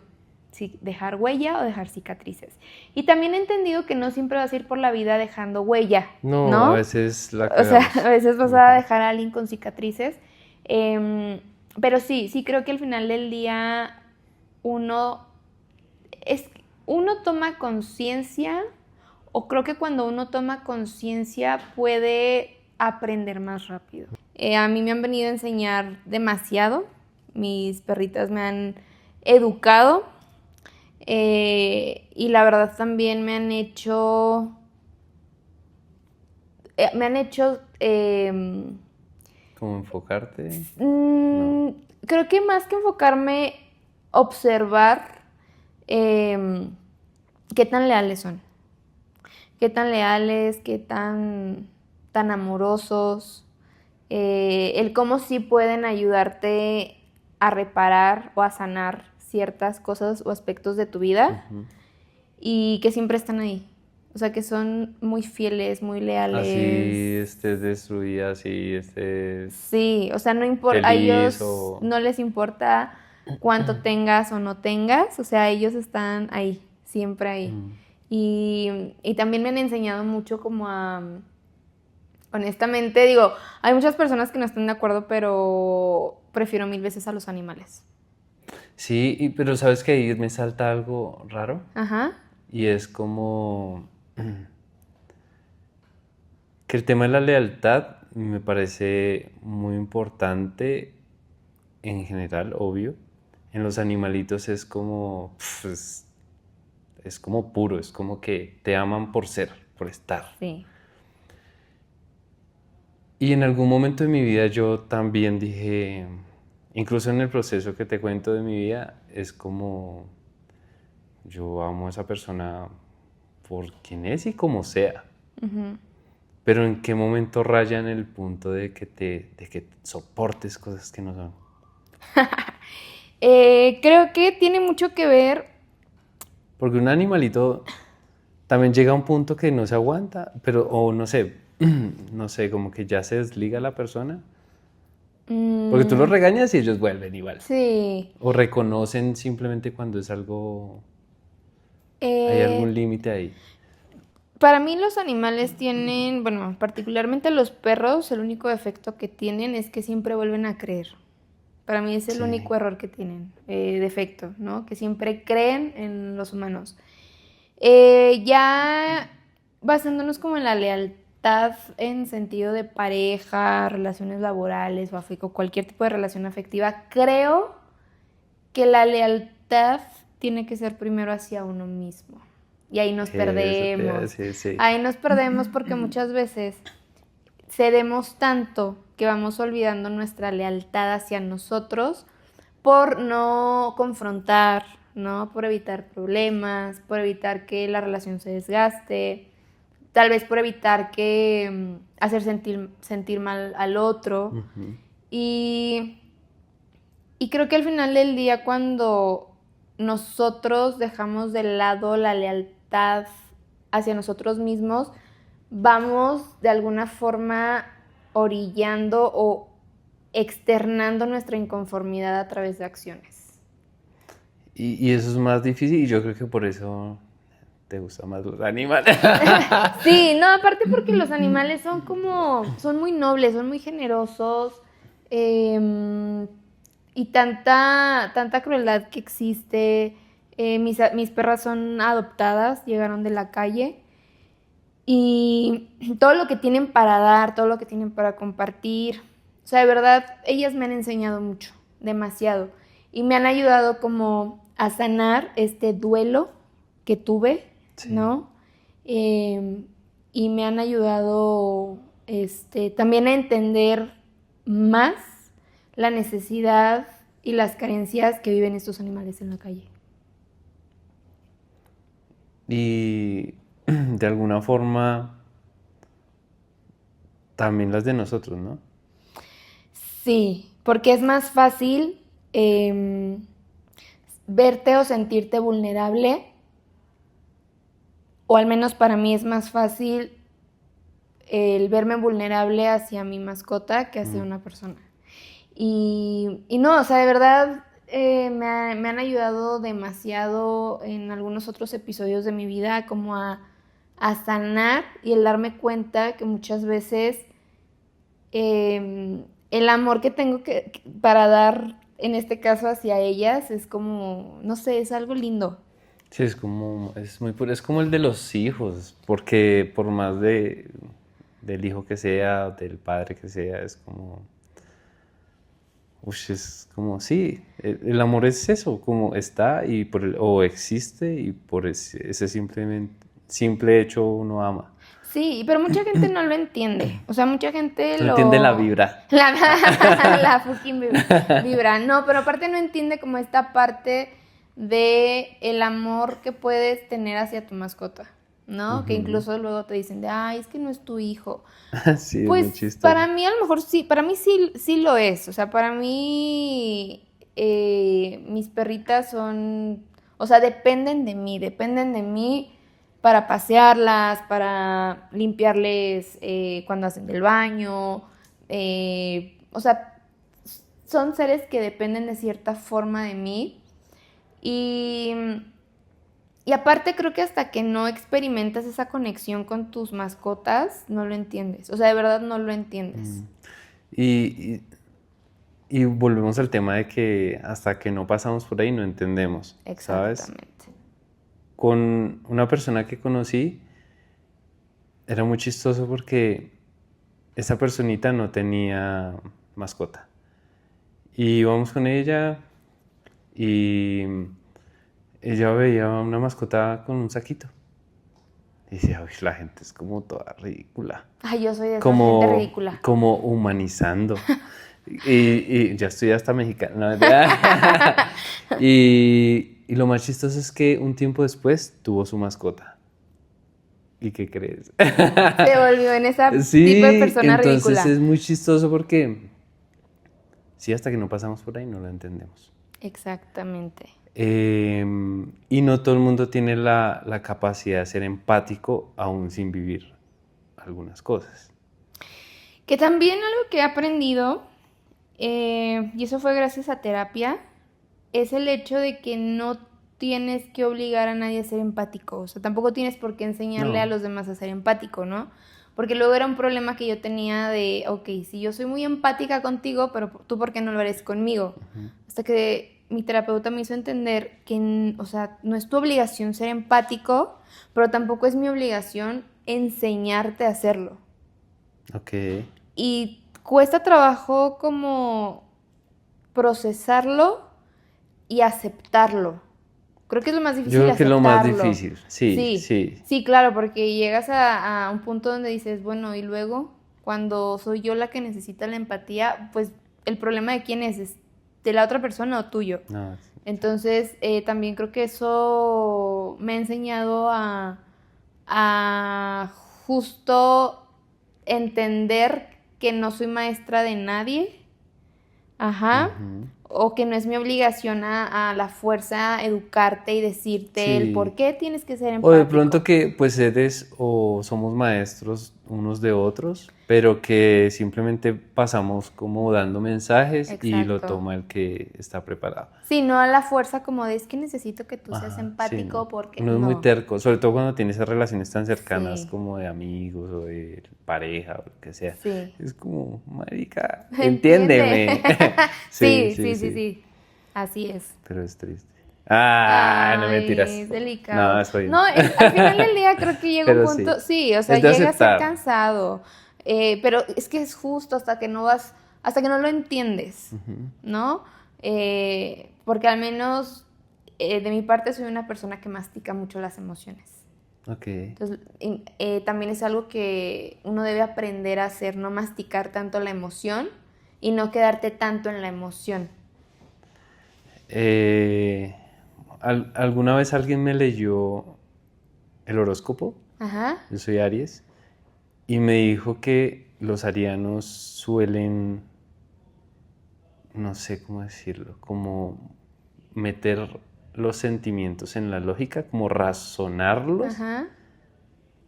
Si dejar huella o dejar cicatrices. Y también he entendido que no siempre vas a ir por la vida dejando huella, ¿no? A veces la O sea, cagamos. a veces vas a dejar a alguien con cicatrices. Pero sí creo que al final del día uno toma conciencia, o creo que cuando uno toma conciencia puede aprender más rápido. A mí me han venido a enseñar demasiado. Mis perritas me han educado. Y la verdad también me han hecho... ¿Cómo enfocarte? No. Creo que más que enfocarme, observar qué tan leales son. Qué tan leales, qué tan amorosos. El cómo sí pueden ayudarte a reparar o a sanar ciertas cosas o aspectos de tu vida, y que siempre están ahí. O sea, que son muy fieles, muy leales. Así estés destruida, así estés... Sí, o sea, no importa, a ellos no les importa cuánto tengas o no tengas, o sea, ellos están ahí, siempre ahí. Y también me han enseñado mucho como a... Honestamente, digo, hay muchas personas que no están de acuerdo, pero prefiero 1000 veces a los animales. Sí, pero ¿sabes que ahí me salta algo raro? Ajá. Y es como que el tema de la lealtad me parece muy importante en general, obvio. En los animalitos es como, es como puro, es como que te aman por ser, por estar. Sí. Y en algún momento de mi vida yo también dije, incluso en el proceso que te cuento de mi vida, es como, yo amo a esa persona por quien es y como sea. Pero ¿en qué momento raya en el punto de que soportes cosas que no son? Creo que tiene mucho que ver... Porque un animalito también llega a un punto que no se aguanta, pero, o no sé, como que ya se desliga la persona. Porque tú los regañas y ellos vuelven igual. Sí. O reconocen simplemente cuando es algo... hay algún límite ahí. Para mí los animales tienen, bueno, particularmente los perros, el único defecto que tienen es que siempre vuelven a creer. Para mí es el Sí. único error que tienen, defecto, ¿no? Que siempre creen en los humanos. Ya basándonos como en la lealtad en sentido de pareja, relaciones laborales o cualquier tipo de relación afectiva, creo que la lealtad tiene que ser primero hacia uno mismo. Y ahí nos Eso te iba a perdemos. decir, sí. Ahí nos perdemos porque muchas veces cedemos tanto que vamos olvidando nuestra lealtad hacia nosotros por no confrontar, ¿no? Por evitar problemas, por evitar que la relación se desgaste, tal vez por evitar que hacer sentir mal al otro. Ujú. Y creo que al final del día, cuando nosotros dejamos de lado la lealtad hacia nosotros mismos, vamos de alguna forma orillando o externando nuestra inconformidad a través de acciones. Y eso es más difícil y yo creo que por eso te gustan más los animales. Sí, no, aparte porque los animales son muy nobles, son muy generosos, y tanta crueldad que existe. Mis perras son adoptadas, llegaron de la calle, y todo lo que tienen para dar, todo lo que tienen para compartir, o sea, de verdad, ellas me han enseñado mucho, demasiado, y me han ayudado como a sanar este duelo que tuve, Sí. ¿no? Y me han ayudado también a entender más la necesidad y las carencias que viven estos animales en la calle. Y de alguna forma también las de nosotros, ¿no? Sí, porque es más fácil verte o sentirte vulnerable, o al menos para mí es más fácil el verme vulnerable hacia mi mascota que hacia una persona. Y no, o sea, de verdad me han ayudado demasiado en algunos otros episodios de mi vida como a sanar y el darme cuenta que muchas veces el amor que tengo para dar, en este caso hacia ellas, es como, no sé, es algo lindo. Sí, es como el de los hijos, porque por más del hijo que sea, del padre que sea, es como, es como, sí, el amor es eso, como está o existe y por ese simple hecho uno ama. Sí, pero mucha gente no lo entiende. O sea, mucha gente No entiende la vibra. La fucking vibra. No, pero aparte no entiende como esta parte de el amor que puedes tener hacia tu mascota, ¿no? Que incluso luego te dicen de, ay, es que no es tu hijo. Sí, es muy Pues chistoso. para mí a lo mejor sí, para mí sí lo es. O sea, para mí mis perritas son, o sea, dependen de mí para pasearlas, para limpiarles cuando hacen del baño. O sea, son seres que dependen de cierta forma de mí. Y aparte creo que hasta que no experimentas esa conexión con tus mascotas, no lo entiendes. O sea, de verdad no lo entiendes. Y volvemos al tema de que hasta que no pasamos por ahí no entendemos, ¿sabes? Exactamente. Con una persona que conocí, era muy chistoso porque esa personita no tenía mascota. Y íbamos con ella y ella veía una mascota con un saquito. Y decía, uy, la gente es como toda ridícula. Ay, yo soy de esa gente ridícula. Como humanizando. Y ya estoy hasta mexicana. ¿No? Y lo más chistoso es que un tiempo después tuvo su mascota. ¿Y qué crees? Se volvió en esa Sí, tipo de persona entonces ridícula. es muy chistoso porque sí, hasta que no pasamos por ahí no lo entendemos. Exactamente. Y no todo el mundo tiene la capacidad de ser empático aún sin vivir algunas cosas. Que también algo que he aprendido, y eso fue gracias a terapia, es el hecho de que no tienes que obligar a nadie a ser empático, o sea, tampoco tienes por qué enseñarle No. a los demás a ser empático, ¿no? Porque luego era un problema que yo tenía de, ok, si yo soy muy empática contigo, pero tú ¿por qué no lo eres conmigo? Hasta que mi terapeuta me hizo entender que, o sea, no es tu obligación ser empático, pero tampoco es mi obligación enseñarte a hacerlo. Ok. Y cuesta trabajo como procesarlo y aceptarlo. Creo que es lo más difícil Yo creo que es lo más aceptarlo. difícil. Sí. Sí, claro, porque llegas a un punto donde dices, bueno, y luego, cuando soy yo la que necesita la empatía, pues el problema de quién es de la otra persona o tuyo. No, Entonces, también creo que eso me ha enseñado a justo entender que no soy maestra de nadie, ajá, o que no es mi obligación a la fuerza educarte y decirte el Sí. por qué tienes que ser O de empático. pronto que pues eres o somos maestros unos de otros, pero que simplemente pasamos como dando mensajes y lo Exacto. toma el que está preparado. Sí, no a la fuerza como de es que necesito que tú seas Ajá, empático sí. porque Uno es muy terco, sobre todo cuando tiene esas relaciones tan cercanas Sí. como de amigos o de pareja o lo que sea. Sí. Es como, marica, Entiende. entiéndeme. Sí. Así es. Pero es triste. Ah, no Ay, mentiras. es delicado. No, soy... No, al final del día creo que llega un Pero punto, sí. sí, o sea, Es de llega a ser aceptar. cansado, pero es que es justo hasta que no lo entiendes, ¿no? Porque al menos de mi parte soy una persona que mastica mucho las emociones. Ok. Entonces, también es algo que uno debe aprender a hacer, no masticar tanto la emoción y no quedarte tanto en la emoción. ¿Alguna vez alguien me leyó el horóscopo? Ajá. Yo soy Aries. Y me dijo que los arianos suelen, no sé cómo decirlo, como meter los sentimientos en la lógica, como razonarlos Ajá.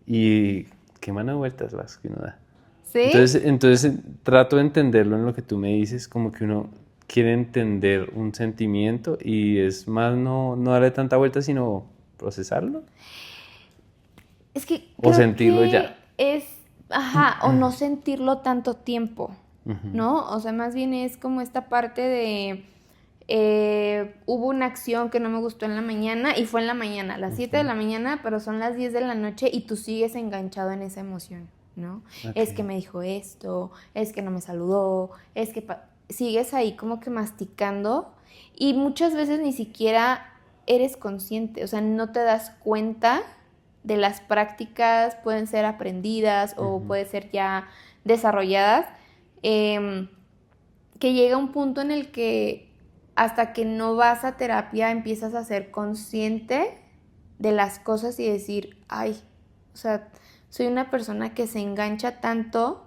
y queman a vueltas las que uno da. ¿Sí? Entonces trato de entenderlo en lo que tú me dices, como que uno quiere entender un sentimiento y es más no darle tanta vuelta, sino procesarlo. Es que O creo sentirlo que ya. o no sentirlo tanto tiempo, ¿no? O sea, más bien es como esta parte de hubo una acción que no me gustó en la mañana y fue en la mañana, a las 7 de la mañana, pero son las 10 de la noche y tú sigues enganchado en esa emoción, ¿no? Ok. Es que me dijo esto, es que no me saludó, es que sigues ahí como que masticando y muchas veces ni siquiera eres consciente, o sea, no te das cuenta de las prácticas, pueden ser aprendidas o pueden ser ya desarrolladas, que llega un punto en el que hasta que no vas a terapia empiezas a ser consciente de las cosas y decir, ay, o sea, soy una persona que se engancha tanto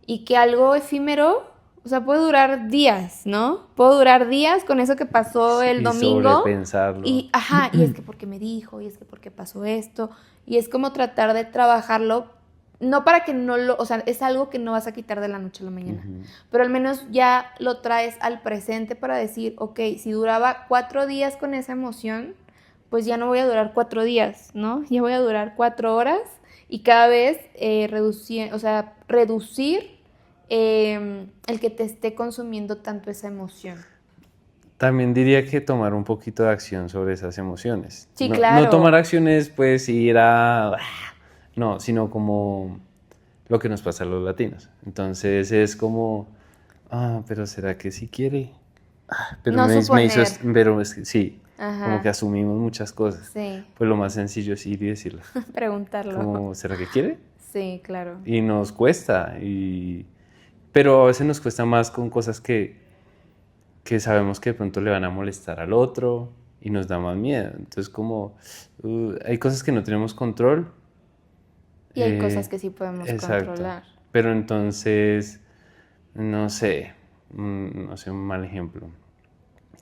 y que algo efímero, o sea, puede durar días, ¿no? Puedo durar días con eso que pasó el Y domingo. sobrepensarlo. Y es que porque me dijo, y es que porque pasó esto, y es como tratar de trabajarlo, no para que no lo, o sea, es algo que no vas a quitar de la noche a la mañana, pero al menos ya lo traes al presente para decir, ok, si duraba 4 días con esa emoción, pues ya no voy a durar 4 días, ¿no? Ya voy a durar 4 horas y cada vez reducir el que te esté consumiendo tanto esa emoción. También diría que tomar un poquito de acción sobre esas emociones. Sí, no, claro. No tomar acciones, pues ir a... No, sino como lo que nos pasa a los latinos. Entonces es como, pero ¿será que sí quiere? Pero No me hizo, suponer. pero es que sí, Ajá. como que asumimos muchas cosas. Sí, Pues lo más sencillo es ir y decirlo. preguntarlo. Como, ¿será que quiere? Sí, claro. Y nos cuesta, pero a veces nos cuesta más con cosas que sabemos que de pronto le van a molestar al otro y nos da más miedo. Entonces como hay cosas que no tenemos control. Y hay cosas que sí podemos controlar. Pero entonces, no sé, un mal ejemplo.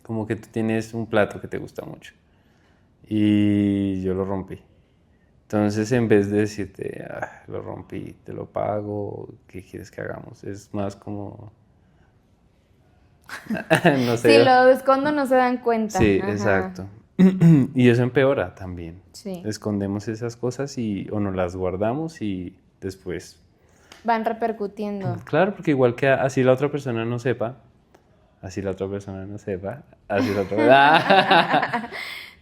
Como que tú tienes un plato que te gusta mucho y yo lo rompí. Entonces, en vez de decirte, lo rompí, te lo pago, ¿qué quieres que hagamos? Es más como... no sé. Si lo escondo no se dan cuenta. Sí, Ajá. exacto. Y eso empeora también. Sí. Escondemos esas cosas o nos las guardamos y después... Van repercutiendo. Claro, porque igual que así la otra persona no sepa, así la otra persona no sepa, así la otra...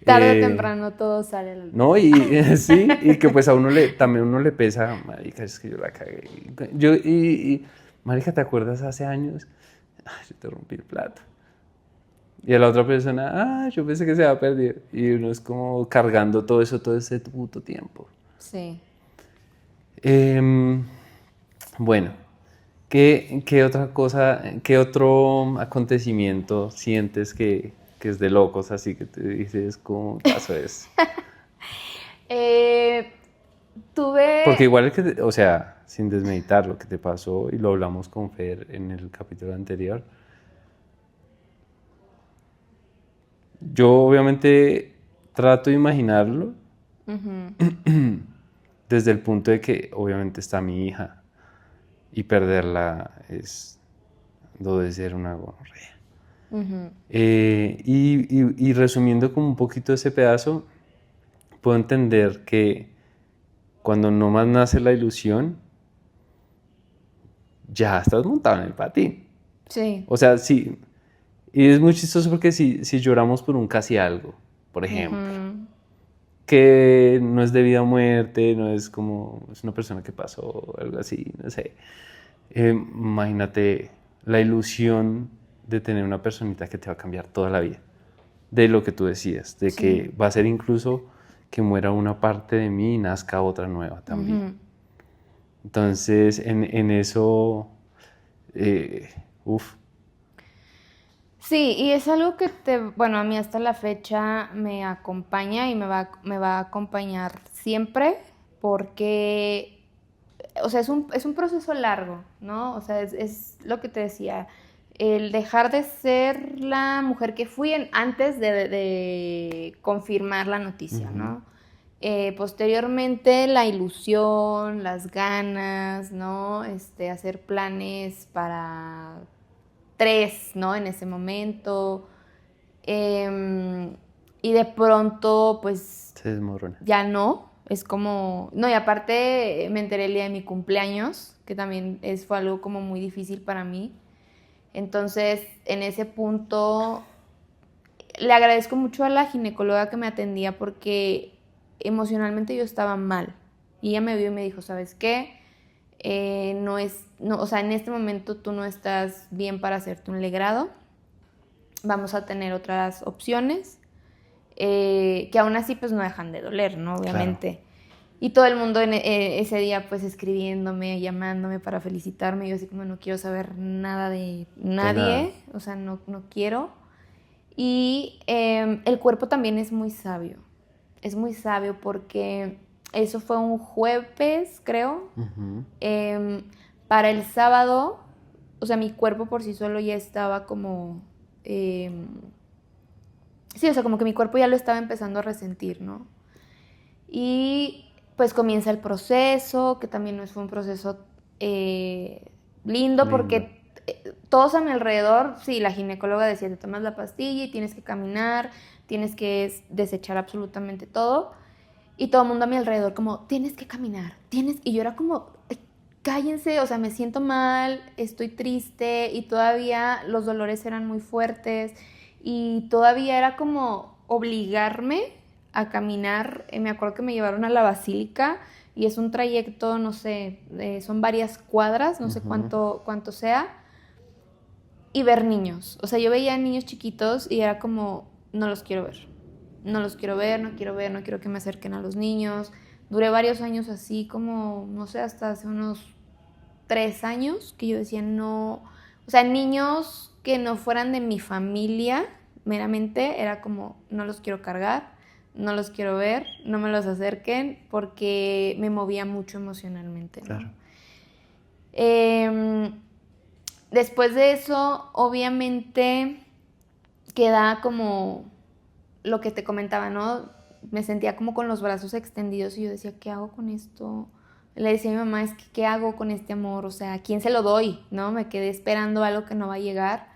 Tarde o temprano todo sale a la luz. No, y sí, y que pues también uno le pesa, marica, es que yo la cagué. Marica, ¿te acuerdas hace años? Ay, yo te rompí el plato. Y a la otra persona, yo pensé que se había perdido. Y uno es como cargando todo eso, todo ese puto tiempo. Sí. Bueno, ¿qué otra cosa, qué otro acontecimiento sientes que es de locos, así que te dices, ¿cómo pasó eso? Tuve... Porque igual o sea, sin desmeditar lo que te pasó, y lo hablamos con Fer en el capítulo anterior, yo obviamente trato de imaginarlo desde el punto de que obviamente está mi hija y perderla debe ser una gonorrea. Y resumiendo como un poquito ese pedazo, puedo entender que cuando no más nace la ilusión, ya estás montado en el patín. Sí. O sea, sí. Y es muy chistoso porque si lloramos por un casi algo, por ejemplo, que no es de vida o muerte, no es como, es una persona que pasó o algo así, no sé. Imagínate la ilusión de tener una personita que te va a cambiar toda la vida. De lo que tú decías, de que va a ser incluso que muera una parte de mí y nazca otra nueva también. Entonces, en eso, Sí, y es algo que bueno, a mí hasta la fecha me acompaña y me va a acompañar siempre porque, o sea, es un proceso largo, ¿no? O sea, es lo que te decía, el dejar de ser la mujer que fui antes de confirmar la noticia, ¿no? Posteriormente la ilusión, las ganas, ¿no? Hacer planes para 3, ¿no? En ese momento. Y de pronto, pues... se desmorona. Ya no. Es como... No, y aparte me enteré el día de mi cumpleaños, que también fue algo como muy difícil para mí. Entonces, en ese punto, le agradezco mucho a la ginecóloga que me atendía porque emocionalmente yo estaba mal. Y ella me vio y me dijo, ¿sabes qué? O sea, en este momento tú no estás bien para hacerte un legrado. Vamos a tener otras opciones que aún así pues no dejan de doler, ¿no? Obviamente. Claro. Y todo el mundo ese día pues escribiéndome, llamándome para felicitarme. Yo así como no quiero saber nada de nadie, o sea, no quiero. Y el cuerpo también es muy sabio. Es muy sabio porque eso fue un jueves, creo. Para el sábado, o sea, mi cuerpo por sí solo ya estaba como... sí, o sea, como que mi cuerpo ya lo estaba empezando a resentir, ¿no? Y pues comienza el proceso, que también no fue un proceso lindo, porque todos a mi alrededor, sí, la ginecóloga decía, te tomas la pastilla y tienes que caminar, tienes que desechar absolutamente todo. Y todo el mundo a mi alrededor como, tienes que caminar, y yo era como, cállense, o sea, me siento mal, estoy triste, y todavía los dolores eran muy fuertes, y todavía era como obligarme a caminar. Me acuerdo que me llevaron a la basílica, y es un trayecto, no sé, son varias cuadras, no sé cuánto sea, y ver niños. O sea, yo veía niños chiquitos y era como, no los quiero ver. No los quiero ver, no quiero que me acerquen a los niños. Duré varios años así como, no sé, hasta hace unos 3 años que yo decía no... O sea, niños que no fueran de mi familia, meramente, era como, no los quiero cargar, no los quiero ver, no me los acerquen, porque me movía mucho emocionalmente, ¿no? Claro. Después de eso, obviamente, queda como... lo que te comentaba, ¿no? Me sentía como con los brazos extendidos y yo decía, ¿qué hago con esto? Le decía a mi mamá, ¿qué hago con este amor? O sea, ¿a quién se lo doy? ¿No? Me quedé esperando algo que no va a llegar.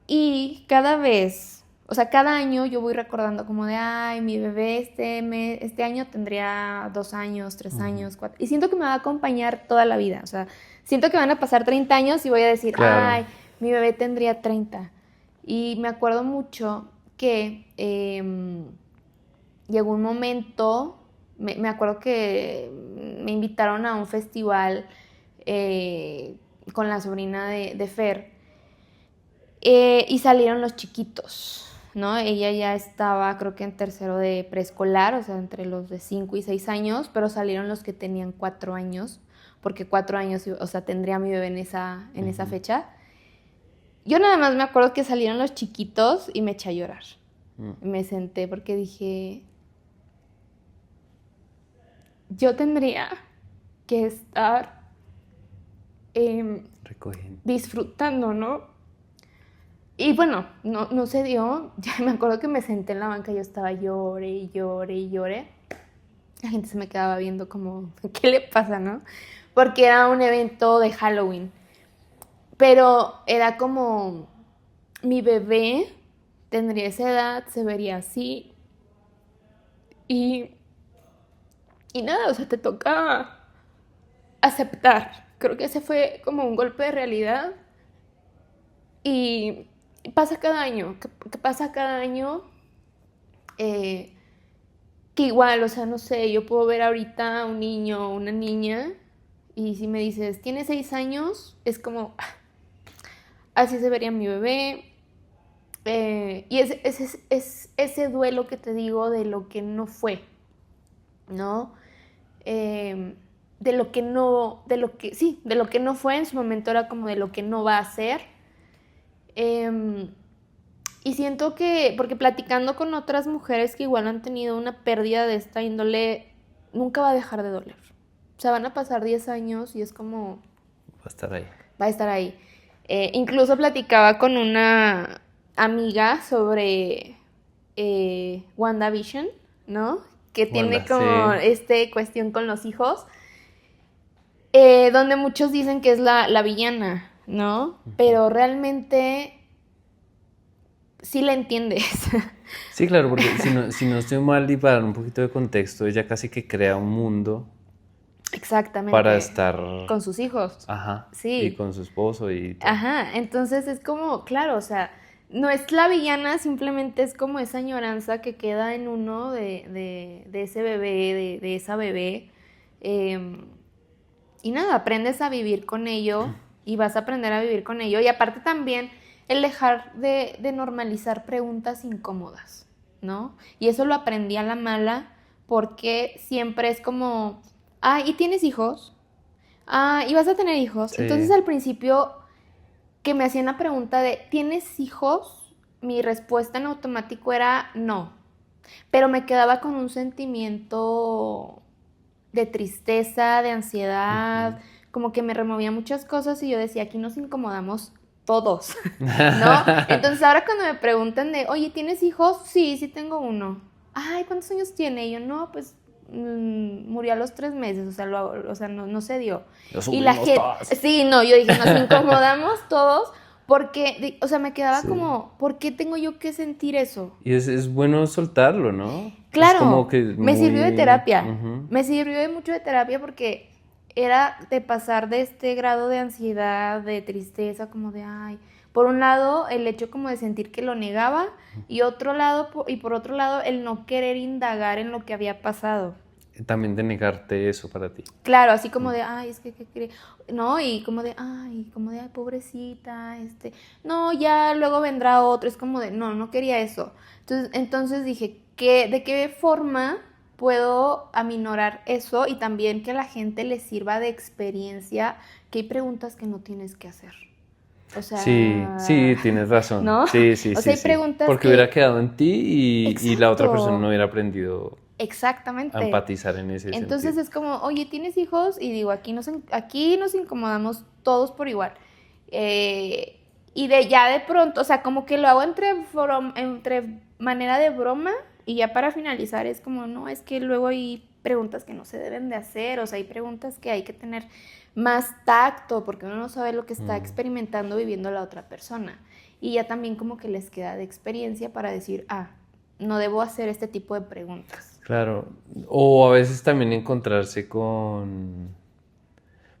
Y cada vez O sea, cada año yo voy recordando como de, ay, mi bebé este año tendría 2 años, 3 años, 4. Y siento que me va a acompañar toda la vida. O sea, siento que van a pasar 30 años y voy a decir, Claro. ay, mi bebé tendría 30. Y me acuerdo mucho que llegó un momento, me acuerdo que me invitaron a un festival con la sobrina de Fer y salieron los chiquitos, ¿no? Ella ya estaba, creo que en tercero de preescolar, o sea, entre los de 5 y 6 años, pero salieron los que tenían 4 años, porque 4 años, o sea, tendría mi bebé en esa fecha. Yo nada más me acuerdo que salieron los chiquitos y me eché a llorar. Me senté porque dije, yo tendría que estar Recogiendo. disfrutando, ¿no? Y bueno, no se dio. Ya me acuerdo que me senté en la banca y yo estaba llore y llore y llore. La gente se me quedaba viendo como, ¿qué le pasa, no? Porque era un evento de Halloween. Pero era como, mi bebé tendría esa edad, se vería así. Y nada, o sea, te toca aceptar. Creo que ese fue como un golpe de realidad. Y pasa cada año, que pasa cada año, que igual, o sea, no sé, yo puedo ver ahorita a un niño o una niña y si me dices, tiene 6 años, es como, así se vería mi bebé. Y es ese duelo que te digo de lo que no fue, ¿no? De lo que no fue en su momento era como de lo que no va a ser. Y siento que, porque platicando con otras mujeres que igual han tenido una pérdida de esta índole, nunca va a dejar de doler. O sea, van a pasar 10 años y es como... Va a estar ahí. Va a estar ahí. Incluso platicaba con una amiga sobre WandaVision, ¿no? Que tiene Wanda, como sí. cuestión con los hijos, donde muchos dicen que es la villana, ¿no? Pero realmente sí la entiendes. Sí, claro, porque si no estoy mal y para dar un poquito de contexto, ella casi que crea un mundo Exactamente. para estar... Con sus hijos. Ajá. Sí. Y con su esposo y todo. Ajá, entonces es como, claro, o sea, no es la villana, simplemente es como esa añoranza que queda en uno de ese bebé, de esa bebé. Y nada, aprendes a vivir con ello y vas a aprender a vivir con ello. Y aparte también el dejar de normalizar preguntas incómodas, ¿no? Y eso lo aprendí a la mala porque siempre es como, ah, ¿y tienes hijos? Ah, ¿y vas a tener hijos? Sí. Entonces al principio que me hacían la pregunta de, ¿tienes hijos? Mi respuesta en automático era no. Pero me quedaba con un sentimiento de tristeza, de ansiedad, como que me removía muchas cosas y yo decía, aquí nos incomodamos todos, ¿no? Entonces ahora cuando me preguntan de, oye, ¿tienes hijos? Sí, sí tengo uno. Ay, ¿cuántos años tiene? Y yo, no, pues murió a los 3 meses, o sea, no se dio. Y la gente, todos. Sí, no, yo dije, nos incomodamos todos porque, o sea, me quedaba Sí. como, ¿por qué tengo yo que sentir eso? Y es bueno soltarlo, ¿no? Claro, Es como que me sirvió de terapia, Ujú. me sirvió de mucho de terapia porque era de pasar de este grado de ansiedad, de tristeza, como de, ay, por un lado el hecho como de sentir que lo negaba y por otro lado el no querer indagar en lo que había pasado. También de negarte eso para ti. Claro, así como de, ay, es que, ¿qué cree? No, y como de, ay, pobrecita, no, ya luego vendrá otro, es como de, no quería eso. Entonces dije, ¿de qué forma puedo aminorar eso y también que a la gente le sirva de experiencia, que hay preguntas que no tienes que hacer? O sea, sí, tienes razón. ¿no? Sí, O sea, hay preguntas porque que... hubiera quedado en ti y la otra Exacto. persona no hubiera aprendido Exactamente. a empatizar en ese Entonces sentido. es como, oye, ¿tienes hijos? Y digo, aquí nos incomodamos todos por igual. Y ya de pronto, o sea, como que lo hago entre manera de broma y ya para finalizar es como, no, es que luego hay preguntas que no se deben de hacer, o sea, hay preguntas que hay que tener más tacto porque uno no sabe lo que está experimentando, viviendo la otra persona. y ya también como que les queda de experiencia para decir, no debo hacer este tipo de preguntas. Claro, o a veces también encontrarse con...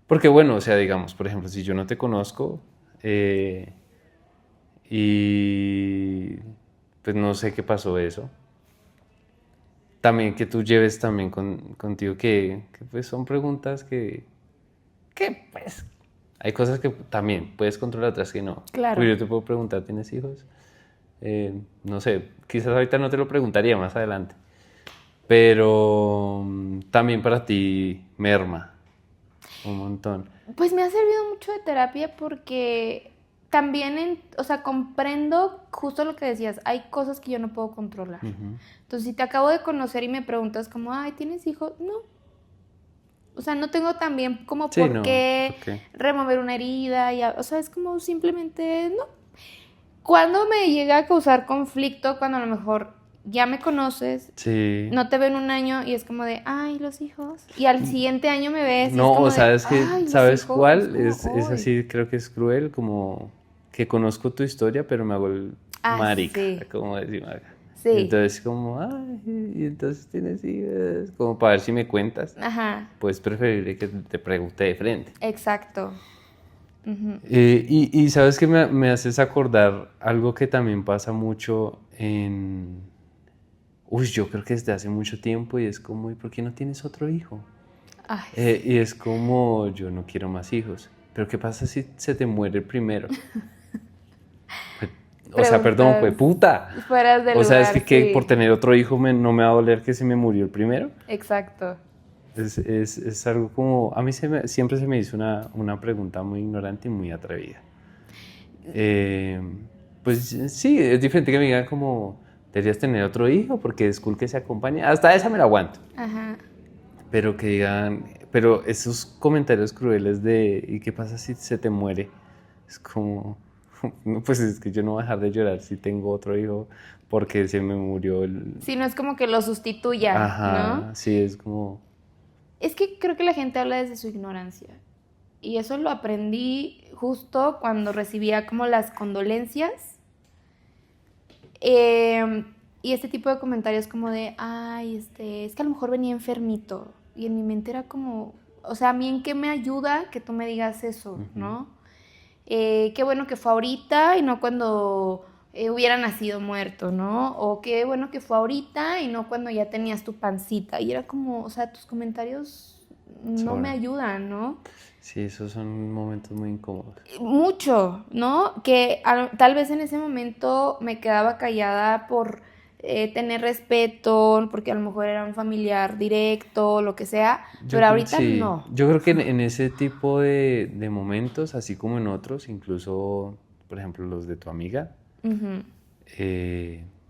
Porque bueno, o sea, digamos, por ejemplo, si yo no te conozco y pues no sé qué pasó eso, también que tú lleves también contigo que pues son preguntas que pues hay cosas que también puedes controlar, otras que no. Claro. Pues yo te puedo preguntar, ¿tienes hijos? No sé, quizás ahorita no te lo preguntaría, más adelante. Pero también para ti merma un montón. Pues me ha servido mucho de terapia porque también, o sea, comprendo justo lo que decías, hay cosas que yo no puedo controlar. Ujú. Entonces, si te acabo de conocer y me preguntas como, ay, ¿tienes hijos? No. O sea, no tengo también como Sí, por no, qué ok. remover una herida. O sea, es como simplemente no. Cuando me llega a causar conflicto, cuando a lo mejor ya me conoces, Sí. no te veo en un año y es como de, ay, los hijos. Y al siguiente año me ves y No, es como o sabes de, ay, los ¿sabes hijos, cuál? como, Es "Ay". así, creo que es cruel, como que conozco tu historia, pero me hago el marica, Sí. como decimos acá. Sí. Y entonces como, ay, y entonces tienes hijos, como para ver si me cuentas. Ajá, Pues preferible que te pregunte de frente. exacto. Ujú. Y sabes que me haces acordar algo que también pasa mucho en... Uy, yo creo que desde hace mucho tiempo y es como, ¿y por qué no tienes otro hijo? Ay, Y es como, yo no quiero más hijos. Pero ¿qué pasa si se te muere el primero? O sea, perdón, fue puta. fueras de O sea, es lugar, que sí. por tener otro hijo no me va a doler que se me murió el primero. Exacto. Es algo como, a mí siempre se me hizo una pregunta muy ignorante y muy atrevida. Pues sí, es diferente que me digan como, deberías tener otro hijo porque es cool que se acompañe. Hasta esa me la aguanto. Ajá. Pero que digan, pero esos comentarios crueles de, ¿y qué pasa si se te muere? Es como, no, pues es que yo no voy a dejar de llorar si tengo otro hijo porque se me murió el... Sí, no es como que lo sustituya, Ajá, ¿no? sí, es como... Es que creo que la gente habla desde su ignorancia. Y eso lo aprendí justo cuando recibía como las condolencias. Y este tipo de comentarios como de, ay, es que a lo mejor venía enfermito. Y en mi mente era como, o sea, ¿a mí en qué me ayuda que tú me digas eso, no? Qué bueno que fue ahorita y no cuando hubiera nacido muerto, ¿no? O qué bueno que fue ahorita y no cuando ya tenías tu pancita. Y era como, o sea, tus comentarios no me ayudan, ¿no? Sí, esos son momentos muy incómodos. Mucho, ¿no? Que tal vez en ese momento me quedaba callada por tener respeto, porque a lo mejor era un familiar directo, lo que sea, pero ahorita Sí, no. yo creo que en ese tipo de momentos, así como en otros, incluso, por ejemplo, los de tu amiga, Ujú.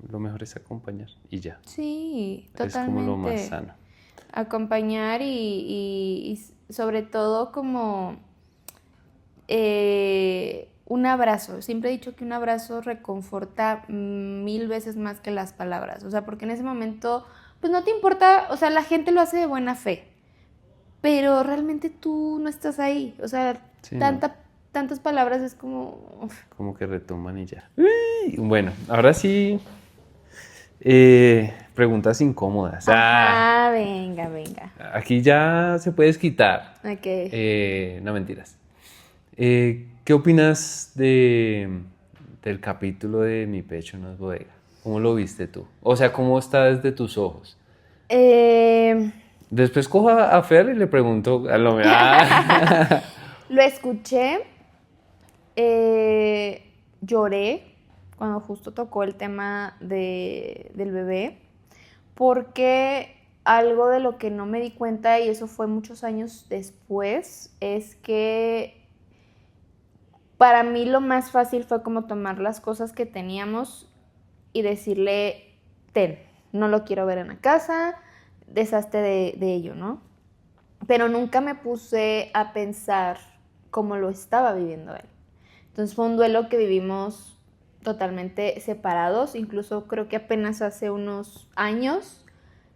lo mejor es acompañar y ya. Sí, Es totalmente. como lo más sano. Acompañar y sobre todo como un abrazo. Siempre he dicho que un abrazo reconforta 1000 veces más que las palabras. O sea, porque en ese momento, pues no te importa, o sea, la gente lo hace de buena fe, pero realmente tú no estás ahí. O sea, Sí, tantas palabras es como... como que retoman y ya. Bueno, ahora sí, preguntas incómodas. Ajá, venga. Aquí ya se puedes quitar. Ok. No mentiras. ¿Qué opinas del capítulo de Mi pecho no es bodega? ¿Cómo lo viste tú? O sea, ¿cómo está desde tus ojos? Después cojo a Fer y le pregunto a lo Lo escuché, lloré cuando justo tocó el tema del bebé, porque algo de lo que no me di cuenta, y eso fue muchos años después, es que para mí lo más fácil fue como tomar las cosas que teníamos y decirle, ten, no lo quiero ver en la casa, deshazte de ello, ¿no? Pero nunca me puse a pensar cómo lo estaba viviendo él. Entonces fue un duelo que vivimos totalmente separados, incluso creo que apenas hace unos años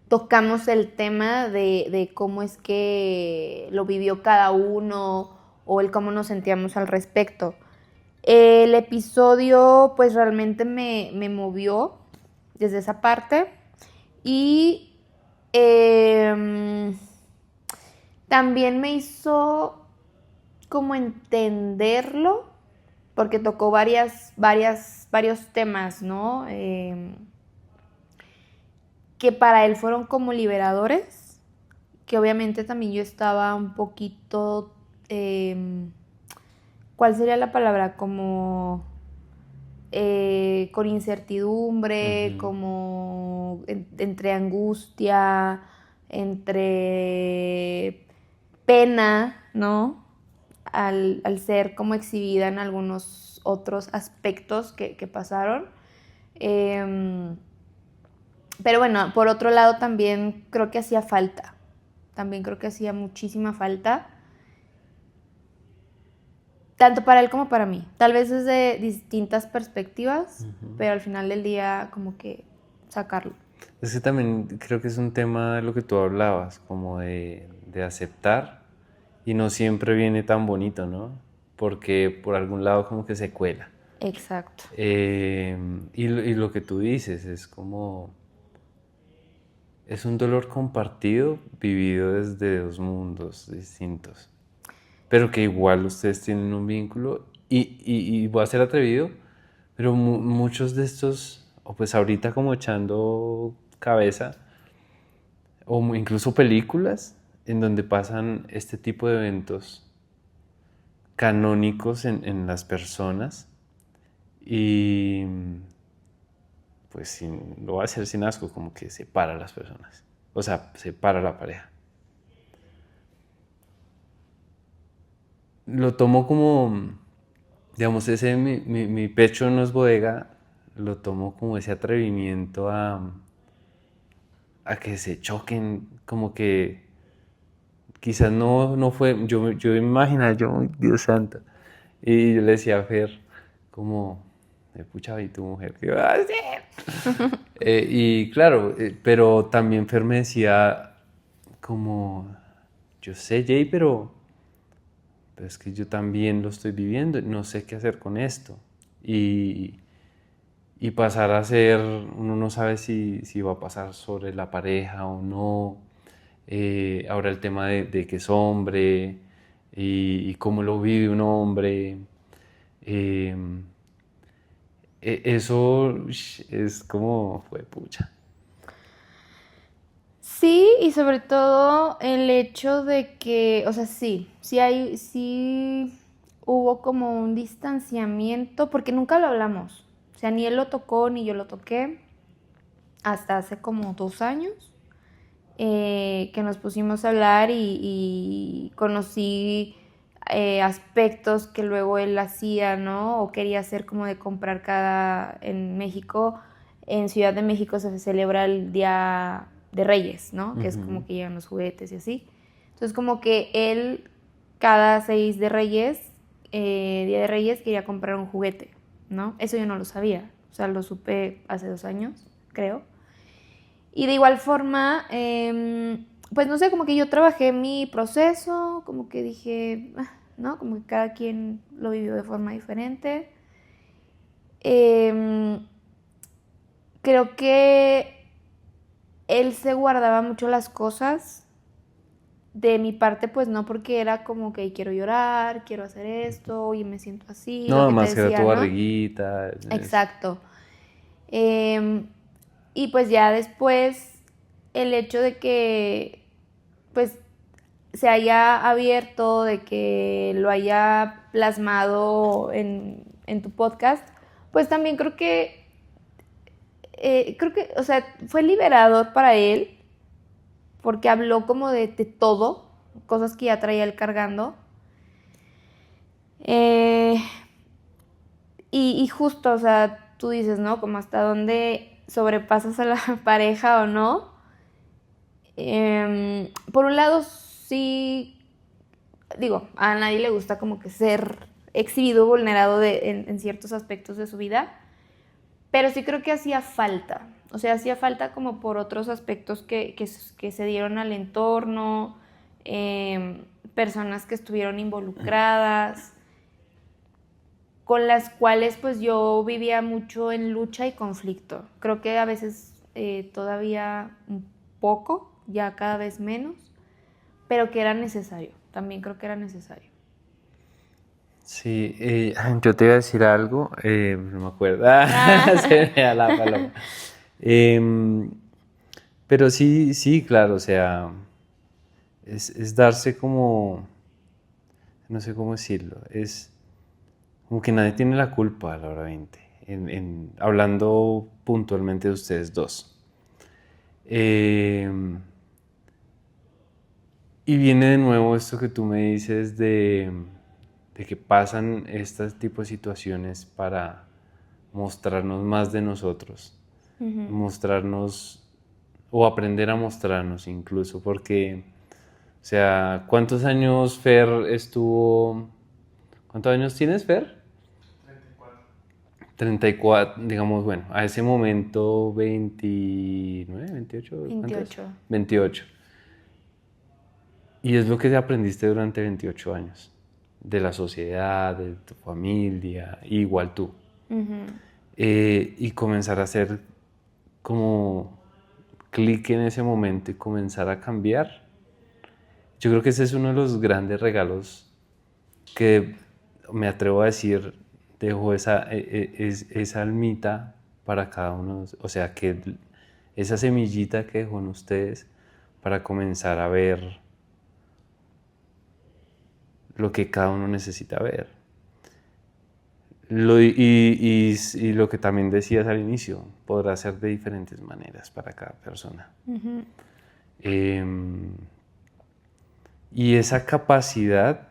tocamos el tema de cómo es que lo vivió cada uno o el cómo nos sentíamos al respecto. El episodio pues realmente me movió desde esa parte y también me hizo como entenderlo, porque tocó varios temas, ¿no? Que para él fueron como liberadores, que obviamente también yo estaba un poquito, ¿cuál sería la palabra? Como con incertidumbre, como entre angustia, entre pena, ¿no? Al ser como exhibida en algunos otros aspectos que pasaron. Pero bueno, por otro lado también creo que hacía falta. También creo que hacía muchísima falta. Tanto para él como para mí. Tal vez desde distintas perspectivas, pero al final del día como que sacarlo. Es que también creo que es un tema de lo que tú hablabas, como de aceptar, y no siempre viene tan bonito, ¿no? Porque por algún lado como que se cuela. Exacto. Y lo que tú dices es como... Es un dolor compartido, vivido desde dos mundos distintos, pero que igual ustedes tienen un vínculo y voy a ser atrevido, pero muchos de estos, o pues ahorita como echando cabeza, o incluso películas en donde pasan este tipo de eventos canónicos en las personas y pues lo va a hacer sin asco, como que separa a las personas, o sea, separa a la pareja. Lo tomo como, digamos, mi pecho no es bodega, lo tomo como ese atrevimiento a que se choquen, como que quizás no fue, yo me imaginaba, Dios santo, y yo le decía a Fer, como, pucha, ¿y tu mujer qué va a hacer? Y claro, pero también Fer me decía, como, yo sé, Jay, pero es que yo también lo estoy viviendo, no sé qué hacer con esto. Y pasar a ser, uno no sabe si va a pasar sobre la pareja o no. Ahora el tema de que es hombre y cómo lo vive un hombre. Eso es como, fue pucha. Sí, y sobre todo el hecho de que, o sea, sí hubo como un distanciamiento, porque nunca lo hablamos. O sea, ni él lo tocó, ni yo lo toqué, hasta hace como 2 años, que nos pusimos a hablar y conocí aspectos que luego él hacía, ¿no? O quería hacer como de comprar en México. En Ciudad de México se celebra el Día de Reyes, ¿no? Que es como que llegan los juguetes y así. Entonces como que él cada 6 de Reyes, Día de Reyes, quería comprar un juguete, ¿no? Eso yo no lo sabía, o sea, lo supe hace 2 años, creo. Y de igual forma, pues no sé, como que yo trabajé mi proceso, como que dije, ¿no? Como que cada quien lo vivió de forma diferente. Creo que él se guardaba mucho las cosas. De mi parte, pues no, porque era como que quiero llorar, quiero hacer esto y me siento así. No, lo que más te que era decía, tu ¿no? barriguita. Exacto. Y pues ya después el hecho de que pues se haya abierto, de que lo haya plasmado en tu podcast, pues también creo que, o sea, fue liberador para él, porque habló como de todo, cosas que ya traía él cargando. Y justo, o sea, tú dices, ¿no? Como hasta dónde sobrepasas a la pareja o no. Por un lado, sí, digo, a nadie le gusta como que ser exhibido, vulnerado en ciertos aspectos de su vida, pero sí creo que hacía falta. O sea, hacía falta como por otros aspectos que se dieron al entorno, personas que estuvieron involucradas, con las cuales pues yo vivía mucho en lucha y conflicto. Creo que a veces todavía un poco, ya cada vez menos, pero que era necesario, también creo que era necesario. Sí, yo te iba a decir algo, no me acuerdo, se me da la paloma. Pero sí, sí, claro, o sea, es darse como, no sé cómo decirlo, es como que nadie tiene la culpa a la hora 20, hablando puntualmente de ustedes dos. Y viene de nuevo esto que tú me dices de que pasan este tipo de situaciones para mostrarnos más de nosotros, mostrarnos o aprender a mostrarnos incluso, porque, o sea, ¿cuántos años Fer estuvo? ¿Cuántos años tienes, Fer? 34, digamos, bueno, a ese momento 29, 28, ¿cuántos? 28. 28. Y es lo que aprendiste durante 28 años, de la sociedad, de tu familia, igual tú. Y comenzar a hacer como clic en ese momento y comenzar a cambiar. Yo creo que ese es uno de los grandes regalos que me atrevo a decir, dejó esa almita para cada uno, o sea, que esa semillita que dejó en ustedes para comenzar a ver lo que cada uno necesita ver. Y lo que también decías al inicio, podrá ser de diferentes maneras para cada persona. Y esa capacidad,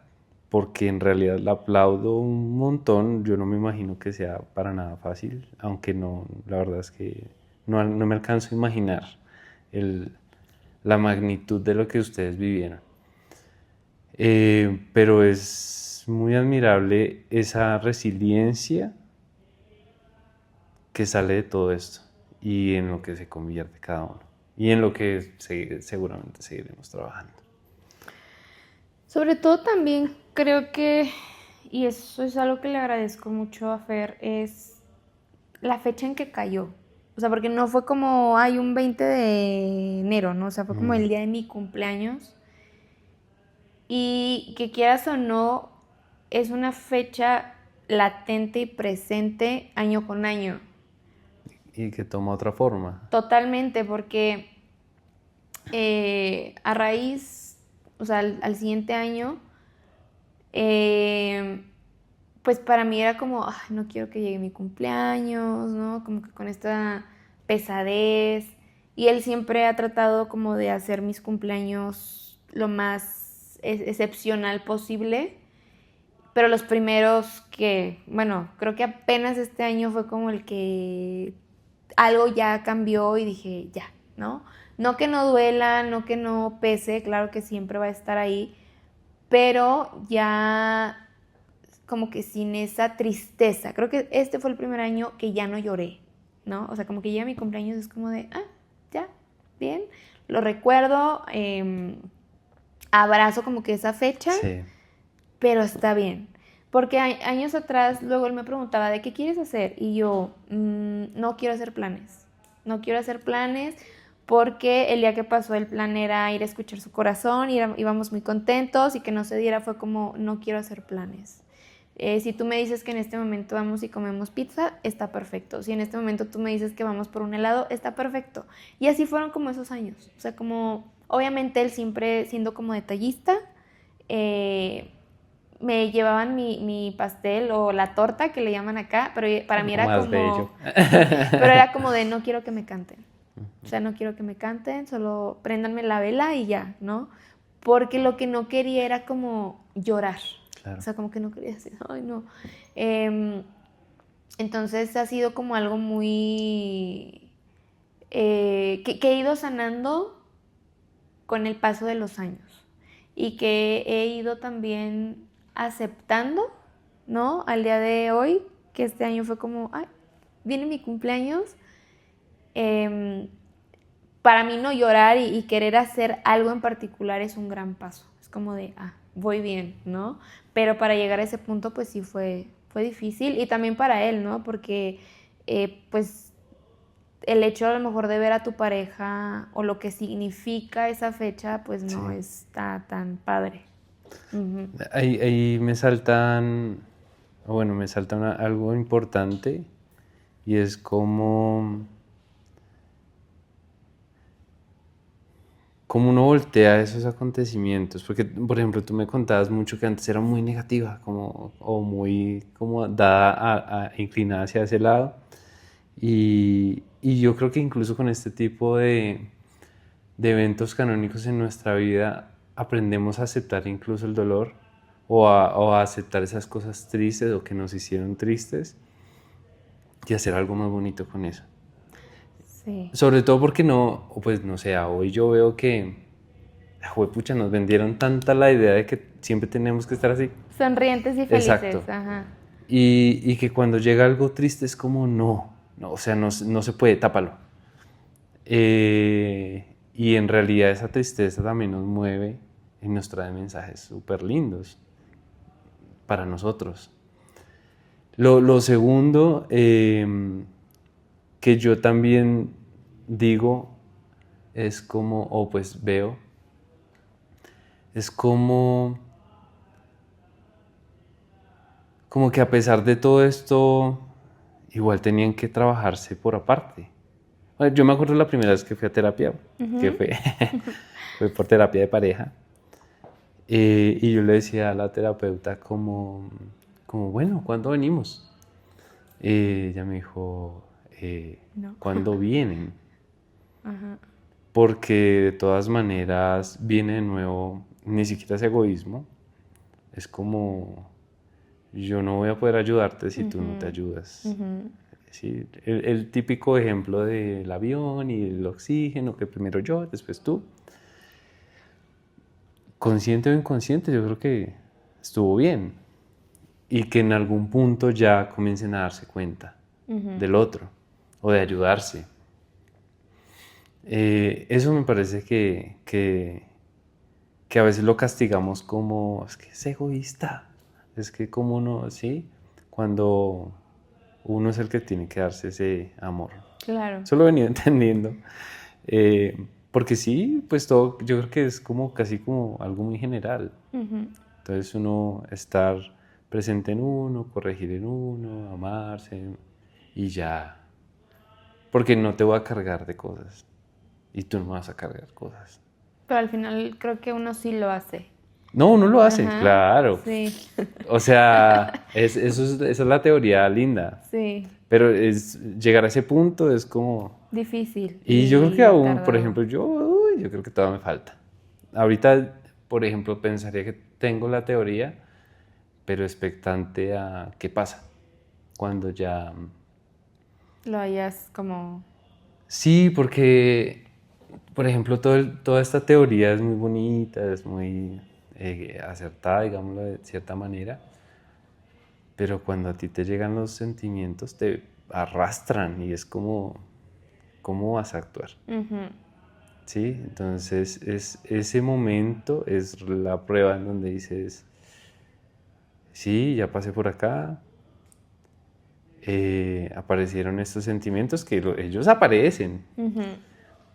porque en realidad la aplaudo un montón, yo no me imagino que sea para nada fácil, aunque no, la verdad es que no me alcanzo a imaginar la magnitud de lo que ustedes vivieron. Pero es muy admirable esa resiliencia que sale de todo esto y en lo que se convierte cada uno y en lo que seguramente seguiremos trabajando. Sobre todo también creo que, y eso es algo que le agradezco mucho a Fer, es la fecha en que cayó. O sea, porque no fue como, hay un 20 de enero, ¿no? O sea, fue como el día de mi cumpleaños. Y que quieras o no, es una fecha latente y presente año con año. Y que toma otra forma. Totalmente, porque a raíz, o sea, al siguiente año, pues para mí era como, no quiero que llegue mi cumpleaños, ¿no? Como que con esta pesadez. Y él siempre ha tratado como de hacer mis cumpleaños lo más excepcional posible. Pero los primeros que, bueno, creo que apenas este año fue como el que algo ya cambió y dije, ya, ¿no? No que no duela, no que no pese, claro que siempre va a estar ahí, pero ya como que sin esa tristeza. Creo que este fue el primer año que ya no lloré, ¿no? O sea, como que llega mi cumpleaños es como de, ya, bien, lo recuerdo, abrazo como que esa fecha, sí, pero está bien. Porque años atrás, luego él me preguntaba, ¿de qué quieres hacer? Y yo, no quiero hacer planes. No quiero hacer planes porque el día que pasó el plan era ir a escuchar su corazón, y íbamos muy contentos, y que no se diera fue como, no quiero hacer planes. Si tú me dices que en este momento vamos y comemos pizza, está perfecto. Si en este momento tú me dices que vamos por un helado, está perfecto. Y así fueron como esos años. O sea, como, obviamente él siempre siendo como detallista, me llevaban mi pastel o la torta que le llaman acá, pero para mí era más como bello. Pero era como de no quiero que me canten. O sea, no quiero que me canten, solo préndanme la vela y ya, ¿no? Porque lo que no quería era como llorar. Claro. O sea, como que no quería decir, ay, no. Entonces ha sido como algo muy que he ido sanando con el paso de los años, y que he ido también aceptando, ¿no? Al día de hoy, que este año fue como, viene mi cumpleaños. Para mí no llorar y querer hacer algo en particular es un gran paso. Es como de, voy bien, ¿no? Pero para llegar a ese punto, pues sí fue fue difícil y también para él, ¿no? Porque pues el hecho a lo mejor de ver a tu pareja o lo que significa esa fecha, pues no está tan padre. Uh-huh. Ahí me saltan, bueno, me salta algo importante y es como uno voltea esos acontecimientos, porque por ejemplo tú me contabas mucho que antes era muy negativa, o muy como dada inclinada hacia ese lado, y yo creo que incluso con este tipo de eventos canónicos en nuestra vida aprendemos a aceptar incluso el dolor o a aceptar esas cosas tristes o que nos hicieron tristes y hacer algo más bonito con eso. Sí. Sobre todo porque no, pues no sé, hoy yo veo que, juepucha, nos vendieron tanta la idea de que siempre tenemos que estar así. Sonrientes y felices. Exacto. Ajá. Y que cuando llega algo triste es como no, o sea, no se puede, tápalo. Y en realidad esa tristeza también nos mueve y nos trae mensajes súper lindos para nosotros. Lo segundo que yo también digo es como, o pues veo, es como que a pesar de todo esto, igual tenían que trabajarse por aparte. Bueno, yo me acuerdo la primera vez que fui a terapia, que fue por terapia de pareja, y yo le decía a la terapeuta como bueno, ¿cuándo venimos? Ella me dijo, No. ¿cuándo vienen? Ajá. Porque de todas maneras viene de nuevo, ni siquiera es egoísmo, es como yo no voy a poder ayudarte si tú no te ayudas. Sí, el típico ejemplo del avión y el oxígeno, que primero yo, después tú. Consciente o inconsciente, yo creo que estuvo bien. Y que en algún punto ya comiencen a darse cuenta del otro o de ayudarse. Eso me parece que a veces lo castigamos como, es que es egoísta, es que como no, ¿sí? Cuando uno es el que tiene que darse ese amor. Claro. Eso lo he venido entendiendo. Porque sí, pues todo, yo creo que es como casi como algo muy general. Entonces uno estar presente en uno, corregir en uno, amarse y ya. Porque no te voy a cargar de cosas y tú no me vas a cargar cosas. Pero al final creo que uno sí lo hace. No, uno lo hace, claro. Sí. O sea, esa es la teoría linda. Sí. Pero llegar a ese punto es como difícil. Y yo creo que aún, tardado. por ejemplo, yo creo que todavía me falta. Ahorita, por ejemplo, pensaría que tengo la teoría, pero expectante a qué pasa cuando ya... Lo hayas como... Sí, porque, por ejemplo, toda esta teoría es muy bonita, es muy acertada, digámoslo de cierta manera, pero cuando a ti te llegan los sentimientos te arrastran y es como, ¿cómo vas a actuar? ¿Sí? Entonces ese momento es la prueba en donde dices, sí, ya pasé por acá, aparecieron estos sentimientos que ellos aparecen,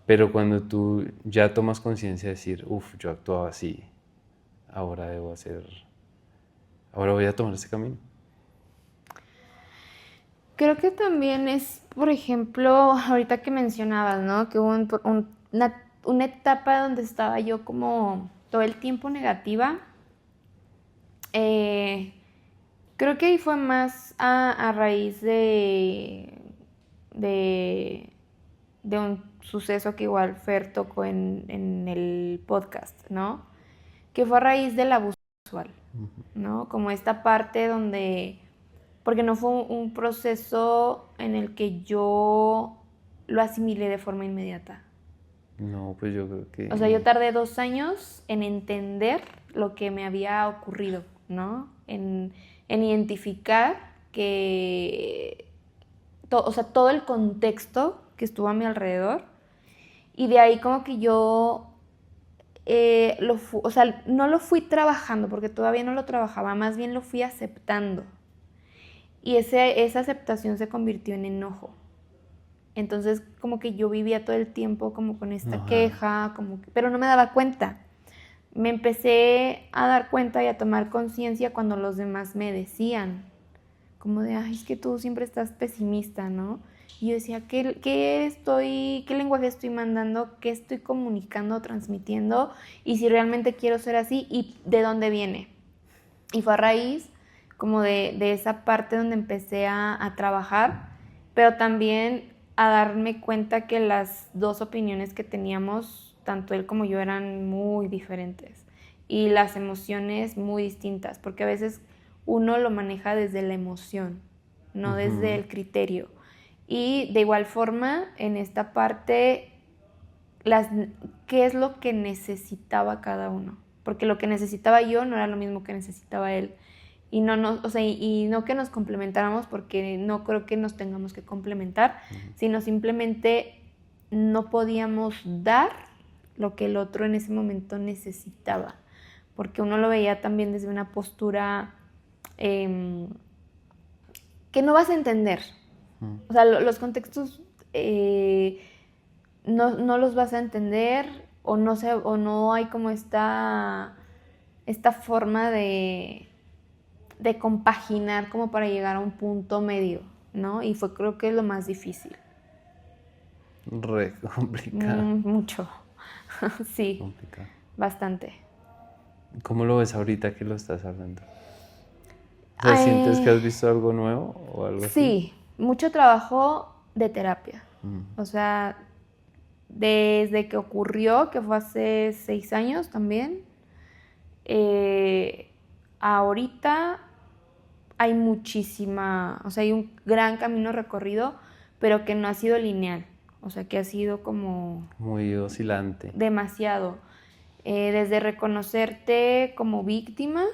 pero cuando tú ya tomas conciencia de decir, uff, yo actuaba así, ahora voy a tomar este camino. Creo que también es, por ejemplo, ahorita que mencionabas, ¿no? Que hubo una etapa donde estaba yo como todo el tiempo negativa. Creo que ahí fue más a raíz de un suceso que igual Fer tocó en el podcast, ¿no? Que fue a raíz del abuso sexual, ¿no? Como esta parte donde... Porque no fue un proceso en el que yo lo asimilé de forma inmediata. No, pues yo creo que... O sea, yo tardé 2 años en entender lo que me había ocurrido, ¿no? En identificar que... todo el contexto que estuvo a mi alrededor. Y de ahí como que yo... no lo fui trabajando, porque todavía no lo trabajaba, más bien lo fui aceptando. Y esa aceptación se convirtió en enojo. Entonces como que yo vivía todo el tiempo como con esta queja, pero no me daba cuenta. Me empecé a dar cuenta y a tomar conciencia cuando los demás me decían, como de, ay, es que tú siempre estás pesimista, ¿no? Y yo decía, ¿qué lenguaje estoy mandando? ¿Qué estoy comunicando, transmitiendo? Y si realmente quiero ser así, ¿y de dónde viene? Y fue a raíz como de esa parte donde empecé a trabajar, pero también a darme cuenta que las dos opiniones que teníamos, tanto él como yo, eran muy diferentes y las emociones muy distintas, porque a veces uno lo maneja desde la emoción, no desde el criterio. Y de igual forma, en esta parte, ¿qué es lo que necesitaba cada uno? Porque lo que necesitaba yo no era lo mismo que necesitaba él. Y no que nos complementáramos, porque no creo que nos tengamos que complementar, sino simplemente no podíamos dar lo que el otro en ese momento necesitaba, porque uno lo veía también desde una postura que no vas a entender. O sea, los contextos no los vas a entender, o no hay como esta forma de compaginar como para llegar a un punto medio, ¿no? Y creo que es lo más difícil. Re complicado. Mucho. Sí, Complicado. bastante. ¿Cómo lo ves ahorita que lo estás hablando? O sea, ¿sientes que has visto algo nuevo o algo así? Sí, mucho trabajo de terapia. O sea, desde que ocurrió, que fue hace 6 años también, ahorita hay hay un gran camino recorrido, pero que no ha sido lineal. O sea, que ha sido como... muy oscilante. Demasiado. Desde reconocerte como víctima.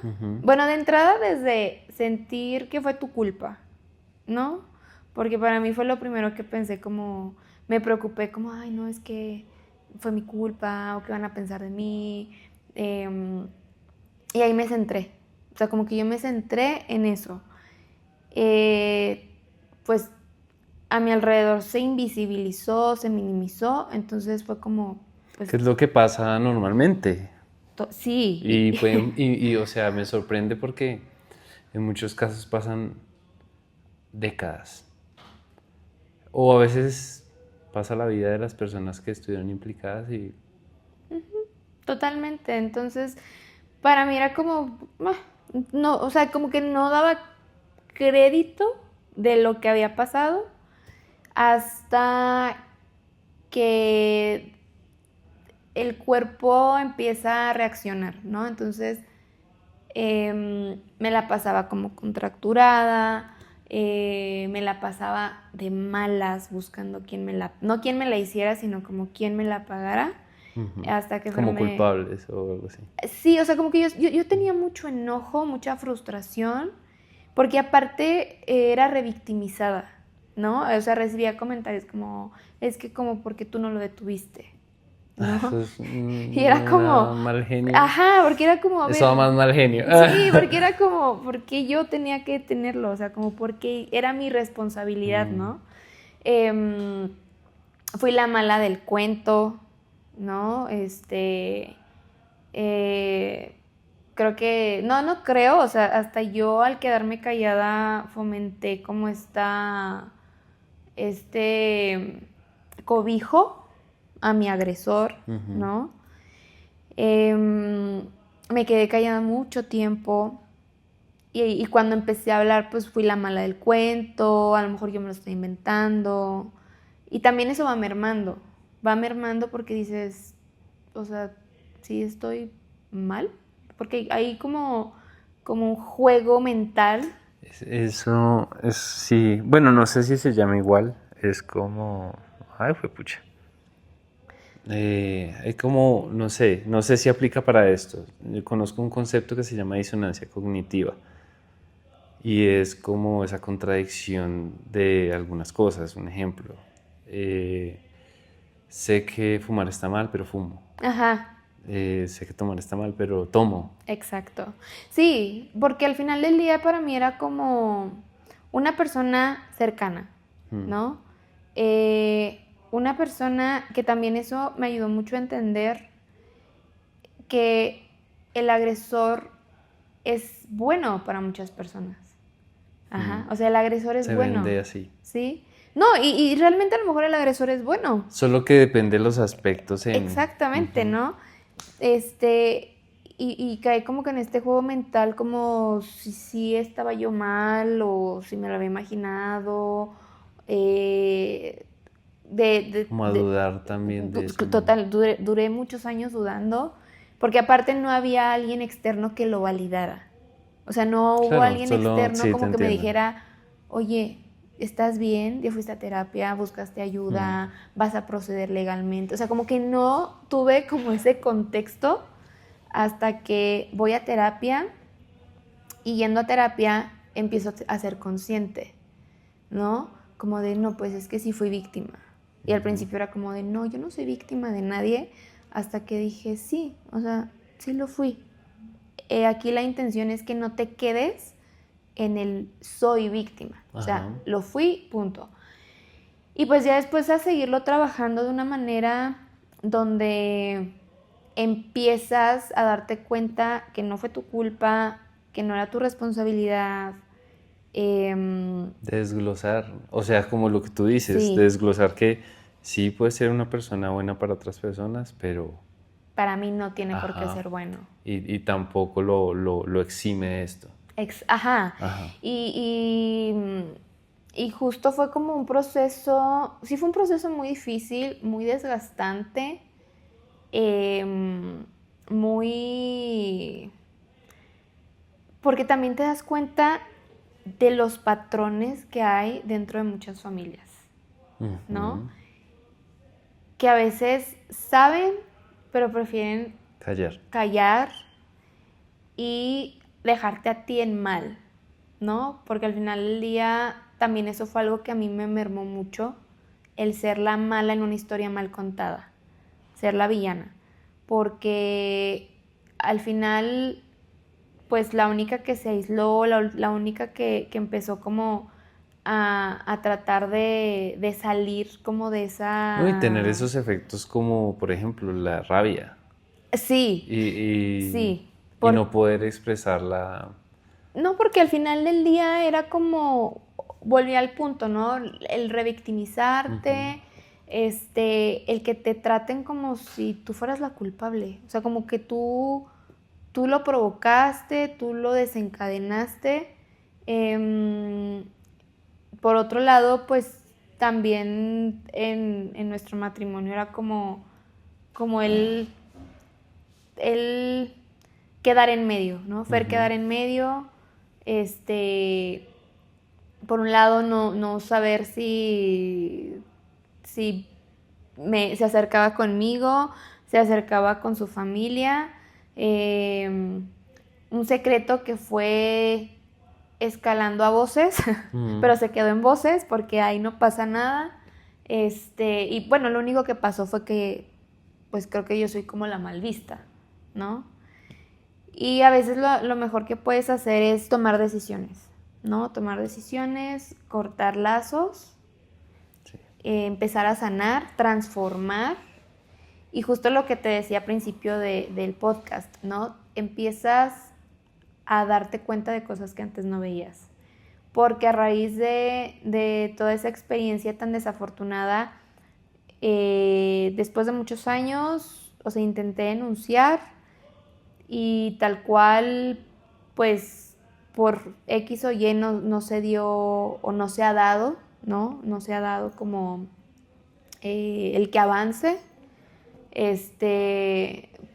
Bueno, de entrada desde sentir que fue tu culpa, ¿no? Porque para mí fue lo primero que pensé, como... Me preocupé como, ay, no, es que fue mi culpa, o qué van a pensar de mí. Y ahí me centré. O sea, como que yo me centré en eso. Pues a mi alrededor se invisibilizó, se minimizó, entonces fue como... Pues, ¿qué es lo que pasa normalmente? Sí. Y, o sea, me sorprende porque en muchos casos pasan décadas. O a veces pasa la vida de las personas que estuvieron implicadas y... Totalmente. Entonces, para mí era como... no, o sea, como que no daba crédito de lo que había pasado hasta que el cuerpo empieza a reaccionar, ¿no? Entonces, me la pasaba como contracturada, me la pasaba de malas buscando no quién me la hiciera, sino como quién me la pagara, hasta que como culpables o algo así. Sí, o sea, como que yo tenía mucho enojo, mucha frustración, porque aparte era revictimizada, ¿no? O sea, recibía comentarios como, es que como, ¿por qué tú no lo detuviste? ¿No? Eso es y era como... mal genio. Ajá, porque era como... Eso da más mal genio. Sí, porque era como, ¿por qué yo tenía que tenerlo? O sea, como porque era mi responsabilidad, ¿no? Fui la mala del cuento, ¿no? Creo que... No creo, o sea, hasta yo al quedarme callada fomenté como cobijo a mi agresor, ¿no? Me quedé callada mucho tiempo y cuando empecé a hablar, pues fui la mala del cuento, a lo mejor yo me lo estoy inventando, y también eso va mermando porque dices, o sea, sí estoy mal, porque hay como un juego mental. Eso es, sí, bueno, no sé si se llama igual, es como, ay, fue pucha. Hay como, no sé si aplica para esto. Yo conozco un concepto que se llama disonancia cognitiva y es como esa contradicción de algunas cosas. Un ejemplo, sé que fumar está mal, pero fumo. Ajá. Sé que tomar está mal, pero tomo. Exacto. Sí, porque al final del día para mí era como una persona cercana, ¿no? Una persona que también eso me ayudó mucho a entender que el agresor es bueno para muchas personas. Ajá, o sea, el agresor es bueno. Se vende así. ¿Sí? No, y realmente a lo mejor el agresor es bueno. Solo que depende de los aspectos en... Exactamente, ¿no? Y caí como que en este juego mental como si estaba yo mal o si me lo había imaginado. Como a dudar también de eso. Total, duré muchos años dudando, porque aparte no había alguien externo que lo validara. O sea, no hubo Claro, alguien solo- externo sí, como te que me entiendo. dijera, oye, ¿estás bien? ¿Ya fuiste a terapia? ¿Buscaste ayuda? ¿Vas a proceder legalmente? O sea, como que no tuve como ese contexto hasta que voy a terapia y yendo a terapia empiezo a ser consciente, ¿no? Como de, no, pues es que sí fui víctima. Y al principio era como de, no, yo no soy víctima de nadie, hasta que dije, sí, o sea, sí lo fui. Aquí la intención es que no te quedes en el soy víctima. O sea, Ajá. lo fui, punto. Y pues ya después a seguirlo trabajando de una manera donde empiezas a darte cuenta que no fue tu culpa, que no era tu responsabilidad. De desglosar, o sea, como lo que tú dices, Sí. de desglosar que sí puede ser una persona buena para otras personas, pero... Para mí no tiene por qué Ajá. ser bueno. Y tampoco lo exime de esto. Ajá. Ajá. Y justo fue como un proceso, sí fue un proceso muy difícil, muy desgastante, muy... Porque también te das cuenta de los patrones que hay dentro de muchas familias, ¿no? Ujú. Que a veces saben, pero prefieren callar y dejarte a ti en mal, ¿no? Porque al final del día también eso fue algo que a mí me mermó mucho, el ser la mala en una historia mal contada, ser la villana, porque al final, pues la única que se aisló, la única que empezó como a tratar de salir como de esa... No, y tener esos efectos como, por ejemplo, la rabia Sí, y sí. no poder expresarla. No, porque al final del día era como, volví al punto, ¿no? El revictimizarte, el que te traten como si tú fueras la culpable. O sea, como que tú lo provocaste, tú lo desencadenaste. Por otro lado, pues también en nuestro matrimonio era como él quedar en medio, ¿no? Fer quedar en medio, por un lado no saber si se acercaba conmigo, se acercaba con su familia, un secreto que fue escalando a voces, pero se quedó en voces porque ahí no pasa nada, y bueno, lo único que pasó fue que, pues creo que yo soy como la mal vista, ¿no? Y a veces lo mejor que puedes hacer es tomar decisiones, ¿no? Tomar decisiones, cortar lazos, Sí. empezar a sanar, transformar. Y justo lo que te decía al principio del podcast, ¿no? Empiezas a darte cuenta de cosas que antes no veías. Porque a raíz de toda esa experiencia tan desafortunada, después de muchos años, o sea, intenté denunciar y tal cual, pues por X o Y no se dio o no se ha dado, ¿no? No se ha dado como el que avance.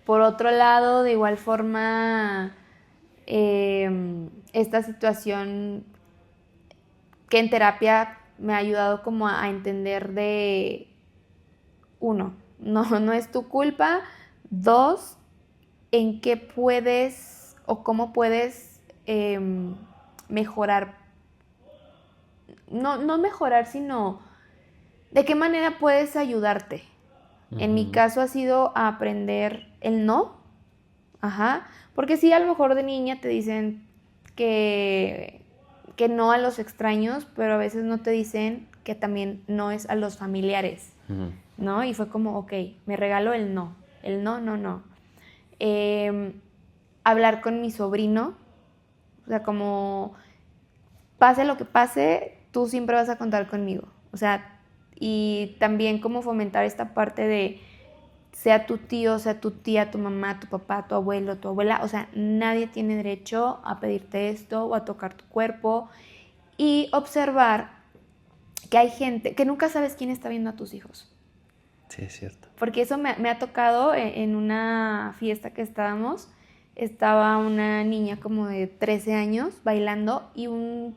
Por otro lado, de igual forma, esta situación que en terapia me ha ayudado como a entender de, uno, no es tu culpa, dos, en qué puedes o cómo puedes mejorar, no mejorar, sino de qué manera puedes ayudarte. En mi caso ha sido a aprender el no, ajá, porque sí, a lo mejor de niña te dicen que que no a los extraños, pero a veces no te dicen que también no es a los familiares, ¿no? Y fue como, ok, me regaló el no, no. Hablar con mi sobrino, o sea, como pase lo que pase, tú siempre vas a contar conmigo, o sea, y también como fomentar esta parte de sea tu tío, sea tu tía, tu mamá, tu papá, tu abuelo, tu abuela, o sea, nadie tiene derecho a pedirte esto o a tocar tu cuerpo, y observar que hay gente, que nunca sabes quién está viendo a tus hijos. Sí, es cierto. Porque eso me ha tocado en una fiesta que estábamos, estaba una niña como de 13 años bailando y un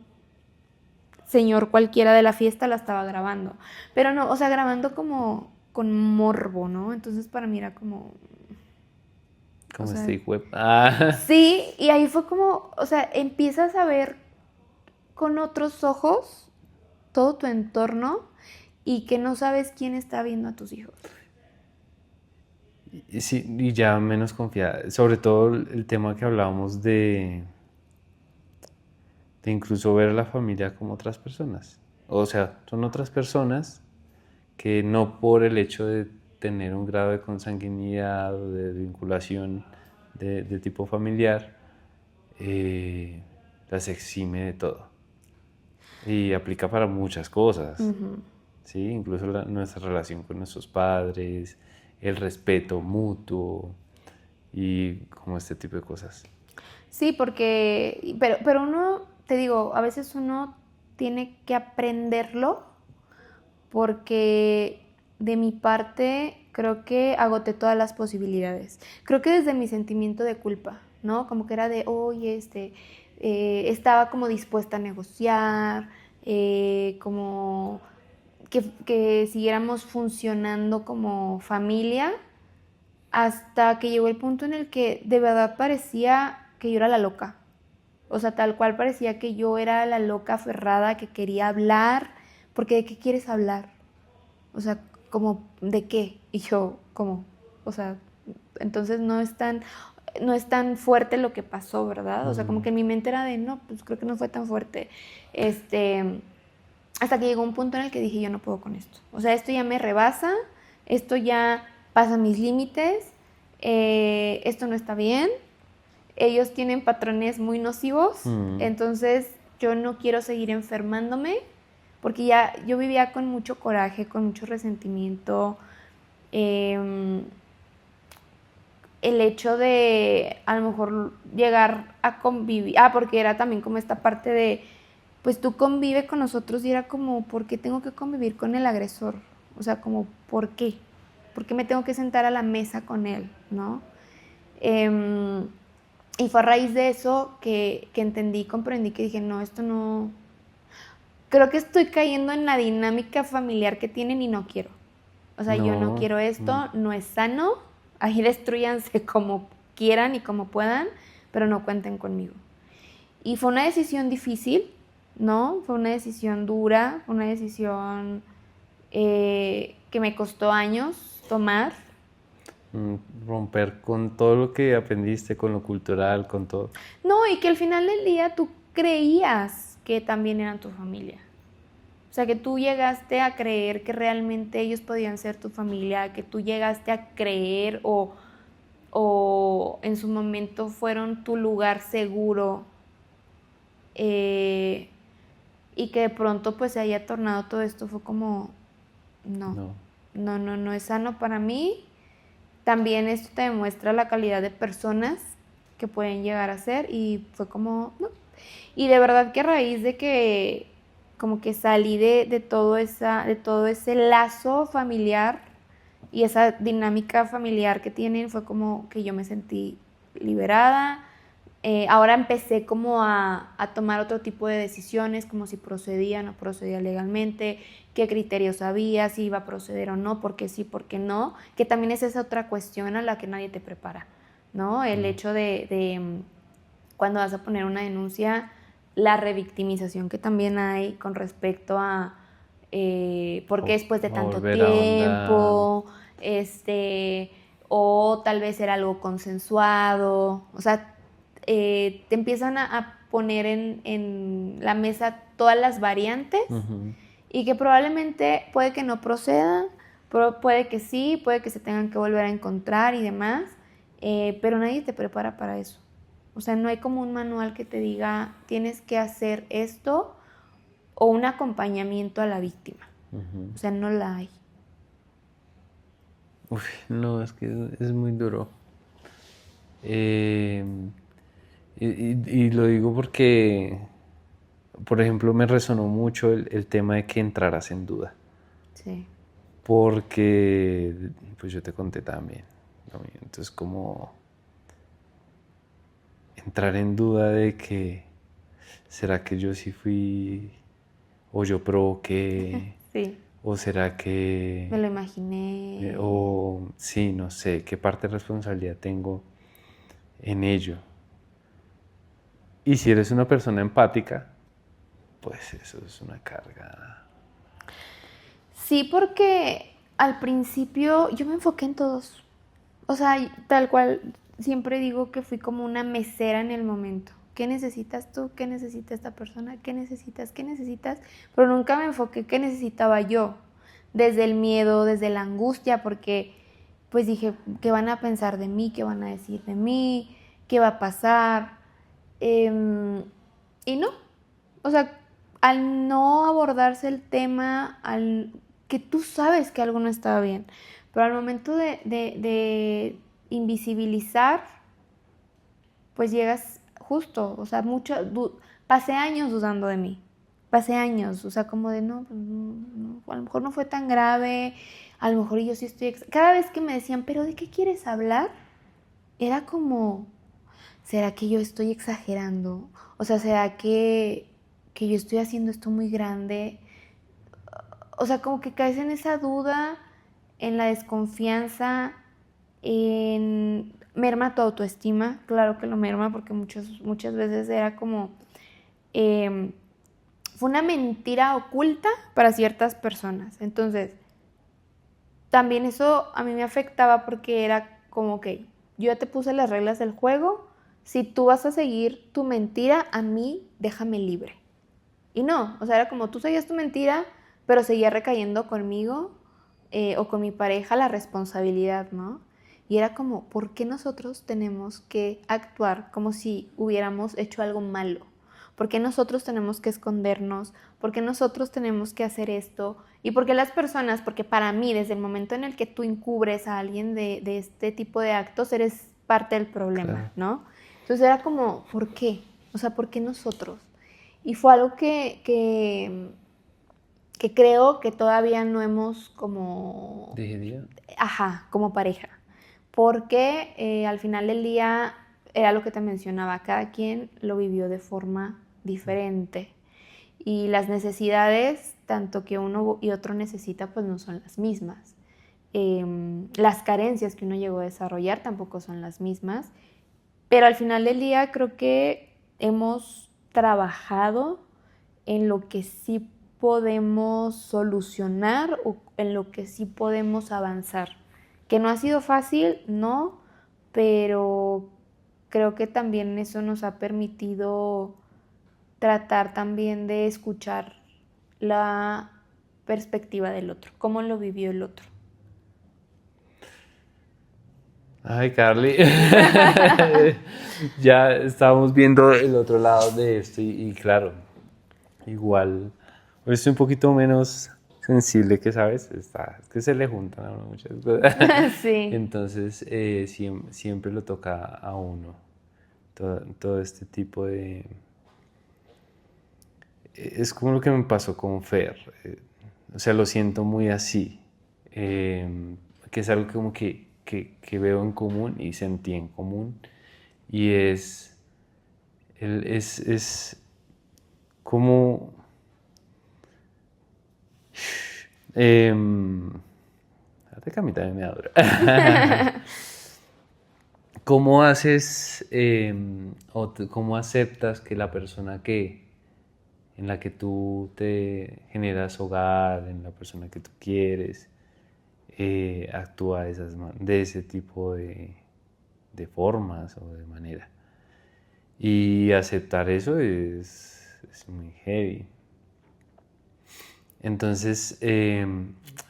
señor cualquiera de la fiesta la estaba grabando. Pero no, o sea, grabando como con morbo, ¿no? Entonces para mí era como... Como o sea, este web. Sí, y ahí fue como, o sea, empiezas a ver con otros ojos todo tu entorno y que no sabes quién está viendo a tus hijos. Y sí, y ya menos confiada. Sobre todo el tema que hablábamos de incluso ver a la familia como otras personas. O sea, son otras personas que no por el hecho de tener un grado de consanguinidad o de vinculación de tipo familiar, las exime de todo. Y aplica para muchas cosas, ¿sí? Incluso nuestra relación con nuestros padres, el respeto mutuo y como este tipo de cosas. Sí, porque, pero uno, te digo, a veces uno tiene que aprenderlo porque de mi parte creo que agoté todas las posibilidades. Creo que desde mi sentimiento de culpa, ¿no? Como que era de, oye, estaba como dispuesta a negociar, como que siguiéramos funcionando como familia, hasta que llegó el punto en el que de verdad parecía que yo era la loca. O sea, tal cual parecía que yo era la loca aferrada que quería hablar, porque ¿de qué quieres hablar? O sea, como, ¿de qué? Y yo, ¿cómo? O sea, entonces no es tan fuerte lo que pasó, ¿verdad? O sea, como que en mi mente era de, no, pues creo que no fue tan fuerte. Hasta que llegó un punto en el que dije, yo no puedo con esto. O sea, esto ya me rebasa, esto ya pasa mis límites, esto no está bien. Ellos tienen patrones muy nocivos, entonces yo no quiero seguir enfermándome, porque ya yo vivía con mucho coraje, con mucho resentimiento. El hecho de a lo mejor llegar a convivir, porque era también como esta parte de, pues tú convive con nosotros, y era como, ¿por qué tengo que convivir con el agresor? O sea, como, ¿por qué? ¿Por qué me tengo que sentar a la mesa con él, no? Y fue a raíz de eso que entendí, comprendí, que dije, no, esto no... Creo que estoy cayendo en la dinámica familiar que tienen y no quiero. O sea, yo no quiero esto, no es sano. Ahí destruyanse como quieran y como puedan, pero no cuenten conmigo. Y fue una decisión difícil, ¿no? Fue una decisión dura, fue una decisión que me costó años tomar. Romper con todo lo que aprendiste, con lo cultural, con todo. No, y que al final del día tú creías que también eran tu familia. O sea, que tú llegaste a creer que realmente ellos podían ser tu familia, que tú llegaste a creer o en su momento fueron tu lugar seguro, y que de pronto pues se haya tornado todo esto, fue como, no es sano para mí. También esto te demuestra la calidad de personas que pueden llegar a ser, y fue como, no. Y de verdad que a raíz de que como que salí de todo ese lazo familiar y esa dinámica familiar que tienen, fue como que yo me sentí liberada. Ahora empecé como a tomar otro tipo de decisiones, como si procedía o no procedía legalmente, qué criterios había, si iba a proceder o no, por qué sí, por qué no, que también es esa otra cuestión a la que nadie te prepara, ¿no? El hecho de cuando vas a poner una denuncia, la revictimización que también hay con respecto a por qué después de tanto tiempo, o tal vez era algo consensuado, o sea, te empiezan a poner en la mesa todas las variantes y que probablemente puede que no proceda, pero puede que sí, puede que se tengan que volver a encontrar y demás, pero nadie te prepara para eso. O sea, no hay como un manual que te diga tienes que hacer esto o un acompañamiento a la víctima. O sea, no la hay. Uf, no, es que es muy duro. Y lo digo porque, por ejemplo, me resonó mucho el tema de que entraras en duda. Sí. Porque, pues yo te conté también, ¿no? Entonces como entrar en duda de que, ¿será que yo sí fui o yo provoqué? Sí. ¿O será que... Me lo imaginé. o sí, no sé, qué parte de responsabilidad tengo en ello? Y si eres una persona empática, pues eso es una carga. Sí, porque al principio yo me enfoqué en todos. O sea, tal cual, siempre digo que fui como una mesera en el momento. ¿Qué necesitas tú? ¿Qué necesita esta persona? ¿Qué necesitas? ¿Qué necesitas? Pero nunca me enfoqué qué necesitaba yo. Desde el miedo, desde la angustia, porque pues dije, ¿qué van a pensar de mí? ¿Qué van a decir de mí? ¿Qué va a pasar? Y no. O sea, al no abordarse el tema, al que tú sabes que algo no estaba bien, pero al momento de invisibilizar, pues llegas justo, o sea, pasé años dudando de mí, pasé años, o sea, como de no, pues no, a lo mejor no fue tan grave, a lo mejor yo sí estoy... Cada vez que me decían, ¿pero de qué quieres hablar? Era como, ¿será que yo estoy exagerando? O sea, ¿será que yo estoy haciendo esto muy grande? O sea, como que caes en esa duda, en la desconfianza, en merma tu autoestima, claro que lo merma porque muchas veces era como, fue una mentira oculta para ciertas personas. Entonces, también eso a mí me afectaba porque era como que yo ya te puse las reglas del juego, si tú vas a seguir tu mentira, a mí déjame libre. Y no, o sea, era como tú seguías tu mentira, pero seguía recayendo conmigo o con mi pareja la responsabilidad, ¿no? Y era como, ¿por qué nosotros tenemos que actuar como si hubiéramos hecho algo malo? ¿Por qué nosotros tenemos que escondernos? ¿Por qué nosotros tenemos que hacer esto? Y porque las personas, porque para mí, desde el momento en el que tú encubres a alguien de este tipo de actos, eres parte del problema, Claro. ¿no? Entonces era como, ¿por qué? O sea, ¿por qué nosotros? Y fue algo que creo que todavía no hemos como... ¿Digerido? Ajá, como pareja. Porque al final del día era lo que te mencionaba, cada quien lo vivió de forma diferente. Y las necesidades, tanto que uno y otro necesita, pues no son las mismas. Las carencias que uno llegó a desarrollar tampoco son las mismas. Pero al final del día creo que hemos trabajado en lo que sí podemos solucionar o en lo que sí podemos avanzar. Que no ha sido fácil, no, pero creo que también eso nos ha permitido tratar también de escuchar la perspectiva del otro, cómo lo vivió el otro. Ay, Carly. Ya estábamos viendo el otro lado de esto y claro, igual, hoy estoy un poquito menos sensible que, ¿sabes? Es que se le juntan a uno muchas cosas. Sí. Entonces, siempre lo toca a uno. Todo este tipo de... Es como lo que me pasó con Fer. O sea, lo siento muy así. Que es algo como que veo en común y sentí en común. Y es como... Fíjate que a mí también me da duro. ¿Cómo haces cómo aceptas que la persona en la que tú te generas hogar, en la persona que tú quieres, actúa de ese tipo de formas o de manera? Y aceptar eso es muy heavy. Entonces,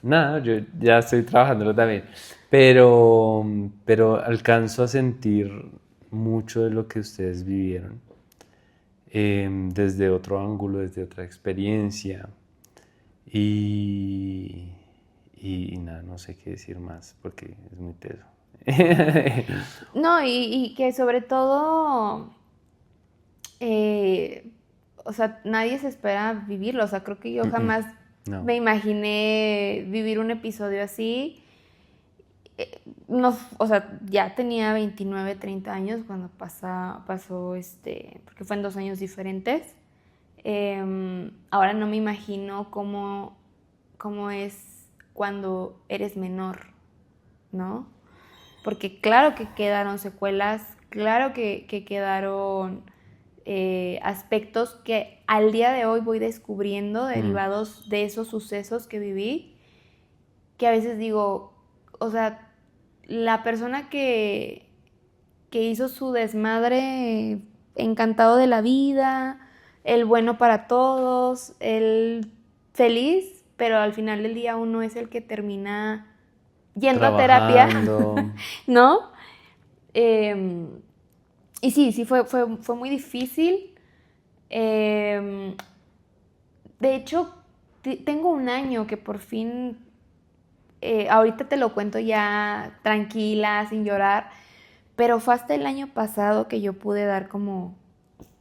nada, yo ya estoy trabajándolo también, pero alcanzo a sentir mucho de lo que ustedes vivieron, desde otro ángulo, desde otra experiencia, y, y nada, no sé qué decir más porque es muy teso. No, y que sobre todo, o sea, nadie se espera vivirlo. O sea, creo que yo jamás No. me imaginé vivir un episodio así. No, o sea, ya tenía 29, 30 años cuando pasó, porque fue en 2 años diferentes. Ahora no me imagino cómo es cuando eres menor, ¿no? Porque claro que quedaron secuelas, claro que quedaron aspectos que al día de hoy voy descubriendo derivados de esos sucesos que viví, que a veces digo, o sea, la persona que hizo su desmadre encantado de la vida, el bueno para todos, el feliz, pero al final del día uno es el que termina yendo a terapia, ¿no? Y sí, fue muy difícil. De hecho, tengo un año que por fin, ahorita te lo cuento ya tranquila, sin llorar, pero fue hasta el año pasado que yo pude dar como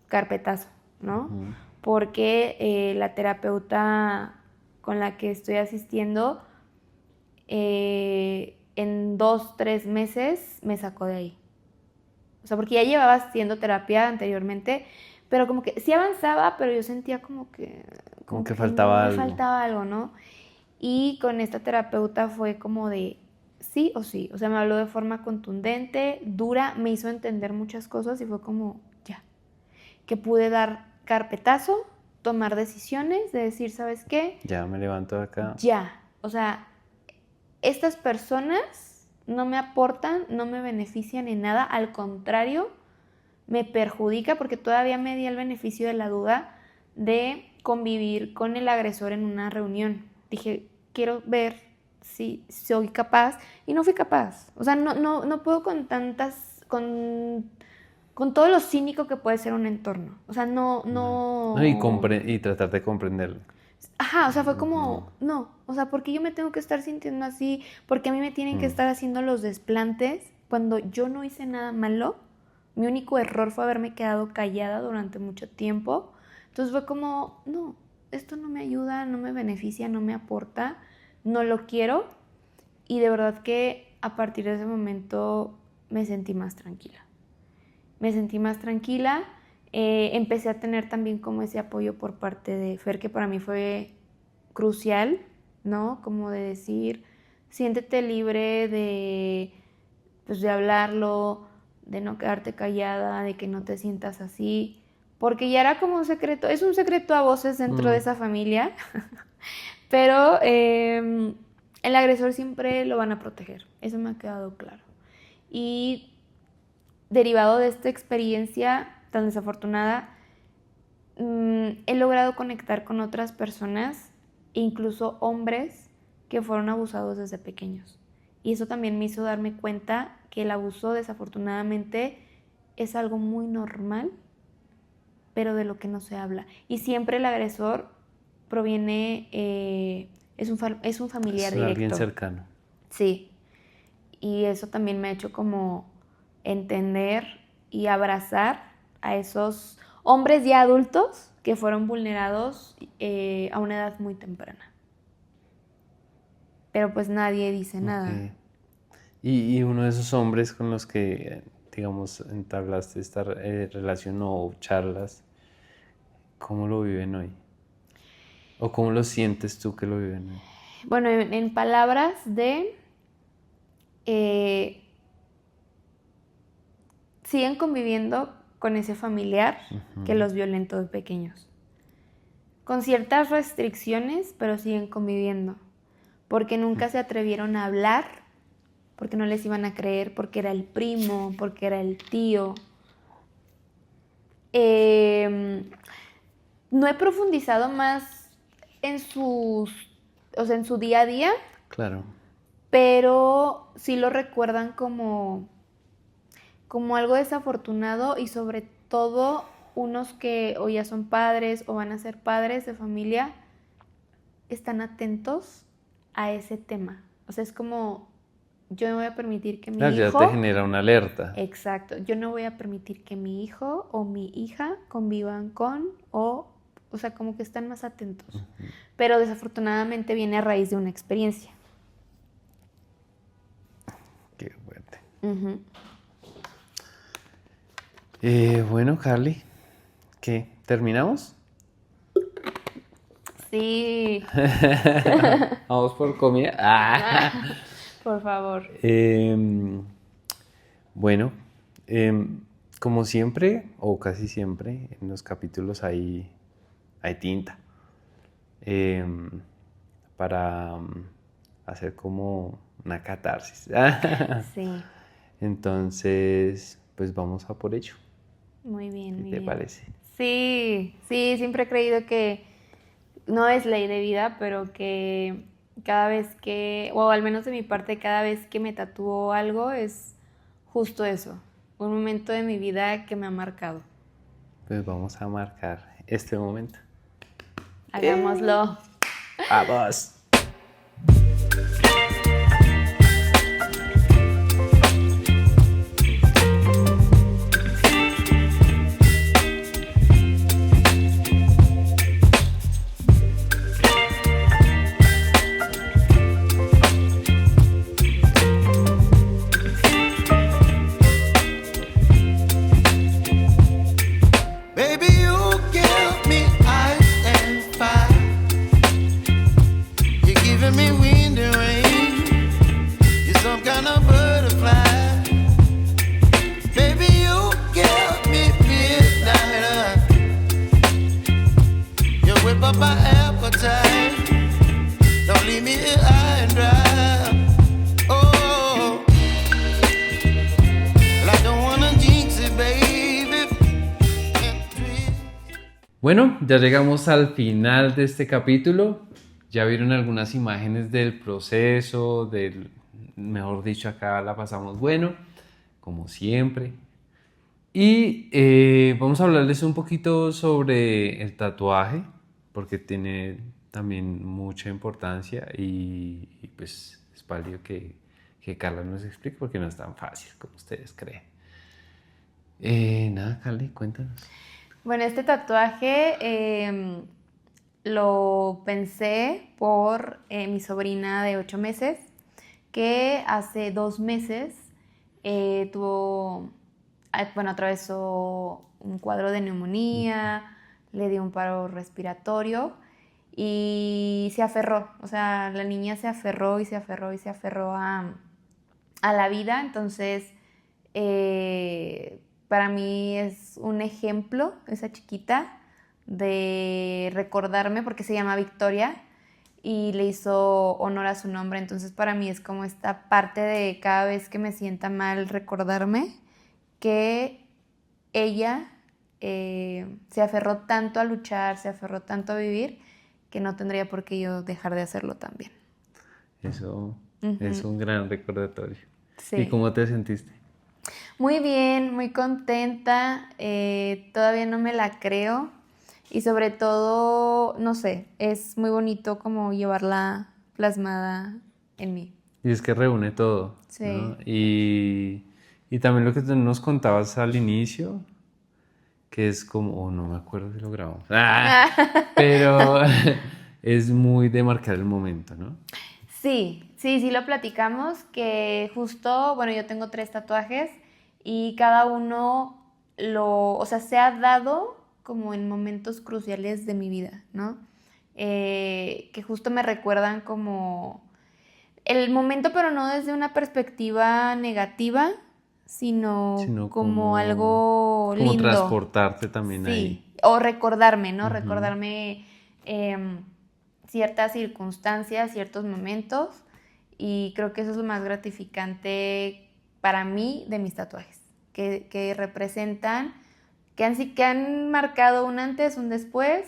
carpetazo, ¿no? Porque la terapeuta con la que estoy asistiendo, en 2, 3 meses me sacó de ahí. O sea, porque ya llevaba haciendo terapia anteriormente, pero como que sí avanzaba, pero yo sentía como que faltaba algo. Faltaba algo, ¿no? Y con esta terapeuta fue como de sí o sí. O sea, me habló de forma contundente, dura, me hizo entender muchas cosas y fue como ya. Que pude dar carpetazo, tomar decisiones, de decir, ¿sabes qué? Ya me levanto de acá. Ya. O sea, estas personas no me aportan, no me benefician en nada, al contrario, me perjudica porque todavía me di el beneficio de la duda de convivir con el agresor en una reunión. Dije, quiero ver si soy capaz, y no fui capaz. O sea, no puedo con todo lo cínico que puede ser un entorno. O sea, no. Y tratar de comprenderlo. Ajá, o sea, fue como, no, o sea, ¿por qué yo me tengo que estar sintiendo así? ¿Por qué a mí me tienen que estar haciendo los desplantes cuando yo no hice nada malo? Mi único error fue haberme quedado callada durante mucho tiempo. Entonces fue como, no, esto no me ayuda, no me beneficia, no me aporta, no lo quiero. Y de verdad que a partir de ese momento me sentí más tranquila. Empecé a tener también como ese apoyo por parte de Fer, que para mí fue crucial, ¿no? Como de decir, siéntete libre de hablarlo, de no quedarte callada, de que no te sientas así, porque ya era como un secreto, es un secreto a voces dentro de esa familia, pero el agresor siempre lo van a proteger, eso me ha quedado claro. Y derivado de esta experiencia tan desafortunada, he logrado conectar con otras personas, incluso hombres que fueron abusados desde pequeños. Y eso también me hizo darme cuenta que el abuso, desafortunadamente, es algo muy normal, pero de lo que no se habla. Y siempre el agresor proviene, es un familiar directo. Alguien cercano. Sí. Y eso también me ha hecho como entender y abrazar a esos hombres ya adultos que fueron vulnerados a una edad muy temprana. Pero pues nadie dice nada. Y uno de esos hombres con los que, digamos, entablaste esta relación o charlas, ¿cómo lo viven hoy? ¿O cómo lo sientes tú que lo viven hoy? Bueno, en palabras de... siguen conviviendo con ese familiar que los violentó de pequeños. Con ciertas restricciones, pero siguen conviviendo. Porque nunca se atrevieron a hablar, porque no les iban a creer, porque era el primo, porque era el tío. No he profundizado más en en su día a día, Claro. pero sí lo recuerdan como algo desafortunado y sobre todo unos que o ya son padres o van a ser padres de familia están atentos a ese tema. O sea, es como, yo no voy a permitir que mi Claro, ya hijo... te genera una alerta. Exacto, yo no voy a permitir que mi hijo o mi hija convivan con o sea, como que están más atentos. Pero desafortunadamente viene a raíz de una experiencia. Qué fuerte. Ujú. Bueno, Carly, ¿qué? ¿Terminamos? Sí, Vamos por comida. por favor. Bueno, como siempre, o casi siempre, en los capítulos hay tinta. Para hacer como una catarsis. Sí, Entonces, pues vamos a por ello. muy bien, ¿Qué muy te bien. parece? Sí, siempre he creído que no es ley de vida, pero que cada vez que, o al menos de mi parte, cada vez que me tatúo algo es justo eso, un momento de mi vida que me ha marcado. Pues vamos a marcar este momento. Hagámoslo. ¡Vamos! Baby, you give me ice and fire. You're giving me wind and rain. You're some kind of butterfly. Baby, you give me midnight. You whip up my appetite. Don't leave me here high and dry. Oh, well, I don't wanna jinx it, baby. Bueno, ya llegamos al final de este capítulo. Ya vieron algunas imágenes del proceso, mejor dicho, acá la pasamos bueno, como siempre. Y vamos a hablarles un poquito sobre el tatuaje, porque tiene también mucha importancia y pues es válido que Carla nos explique porque no es tan fácil como ustedes creen. Nada, Carly, cuéntanos. Bueno, este tatuaje lo pensé por mi sobrina de 8 meses, que hace 2 meses atravesó un cuadro de neumonía, le dio un paro respiratorio y se aferró. O sea, la niña se aferró y se aferró y se aferró a la vida. Entonces, para mí es un ejemplo, esa chiquita, de recordarme, porque se llama Victoria y le hizo honor a su nombre. Entonces para mí es como esta parte de cada vez que me sienta mal recordarme que ella se aferró tanto a luchar, se aferró tanto a vivir, que no tendría por qué yo dejar de hacerlo también. Eso es un gran recordatorio. Sí. ¿Y cómo te sentiste? Muy bien, muy contenta, todavía no me la creo y sobre todo, no sé, es muy bonito como llevarla plasmada en mí. Y es que reúne todo, Sí. ¿no? Y también lo que tú nos contabas al inicio, que es como, no me acuerdo si lo grabamos, pero es muy de marcar el momento, ¿no? Sí lo platicamos, que justo, bueno, yo tengo 3 tatuajes y cada uno se ha dado como en momentos cruciales de mi vida, ¿no? Que justo me recuerdan como el momento, pero no desde una perspectiva negativa, sino como algo como lindo. transportarte también ahí. Sí, o recordarme, ¿no? Recordarme ciertas circunstancias, ciertos momentos, y creo que eso es lo más gratificante para mí de mis tatuajes, que representan que han marcado un antes, un después,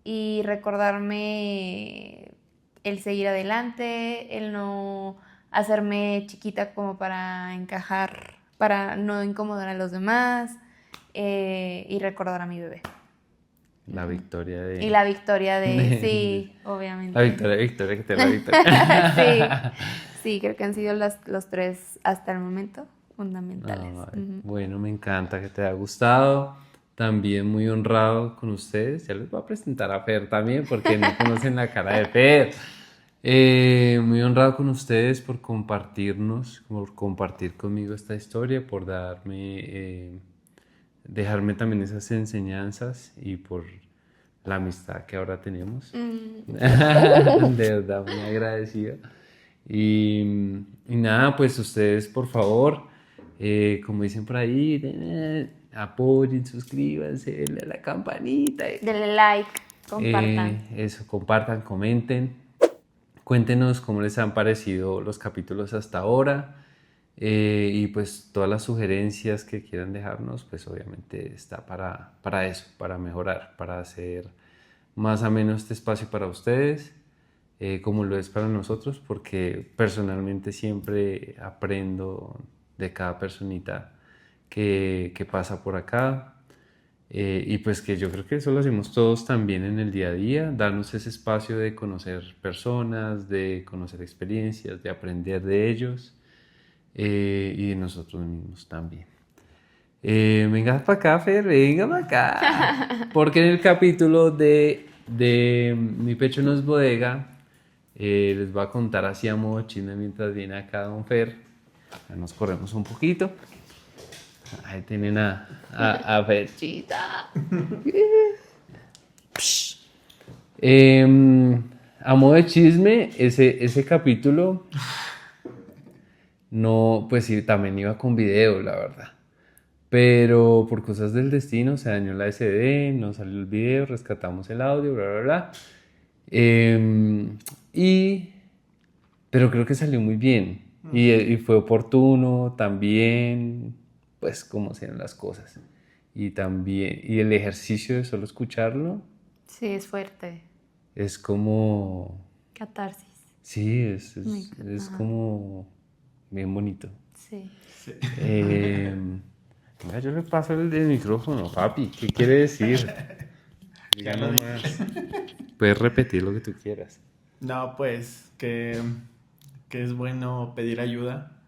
y recordarme el seguir adelante, el no hacerme chiquita como para encajar, para no incomodar a los demás, y recordar a mi bebé. La victoria de... Y la victoria de... Sí, obviamente. La victoria que te da la victoria. Sí, creo que han sido los 3 hasta el momento fundamentales. Ay, bueno, me encanta que te haya gustado. También muy honrado con ustedes. Ya les voy a presentar a Fer también porque no conocen la cara de Fer. Muy honrado con ustedes por compartirnos, por compartir conmigo esta historia, por dejarme también esas enseñanzas y por la amistad que ahora tenemos. De verdad, muy agradecido. Y nada, pues ustedes, por favor, como dicen por ahí, apoyen, suscríbanse, denle a la campanita. Denle like, compartan. Eso, compartan, comenten. Cuéntenos cómo les han parecido los capítulos hasta ahora. Y pues todas las sugerencias que quieran dejarnos, pues obviamente está para eso, para mejorar, para hacer más ameno este espacio para ustedes, como lo es para nosotros, porque personalmente siempre aprendo de cada personita que pasa por acá, y pues que yo creo que eso lo hacemos todos también en el día a día, darnos ese espacio de conocer personas, de conocer experiencias, de aprender de ellos. Y de nosotros mismos también. Venga para acá, Fer, venga para acá. Porque en el capítulo de Mi pecho no es bodega, les voy a contar así a modo chisme mientras viene acá don Fer. Ya nos corremos un poquito. Ahí tienen a Ferchita. A modo de chisme, ese capítulo... No, pues sí, también iba con video, la verdad. Pero por cosas del destino se dañó la SD, no salió el video, rescatamos el audio, bla, bla, bla. Pero creo que salió muy bien. Y fue oportuno también, pues como sean las cosas. Y también, y el ejercicio de solo escucharlo Sí, es fuerte. es como... Catarsis. Sí, Me encanta. es como... bien bonito. Sí. Mira, yo le paso el micrófono, papi. ¿Qué quiere decir? Ya lo dije. Puedes repetir lo que tú quieras. No, pues que es bueno pedir ayuda.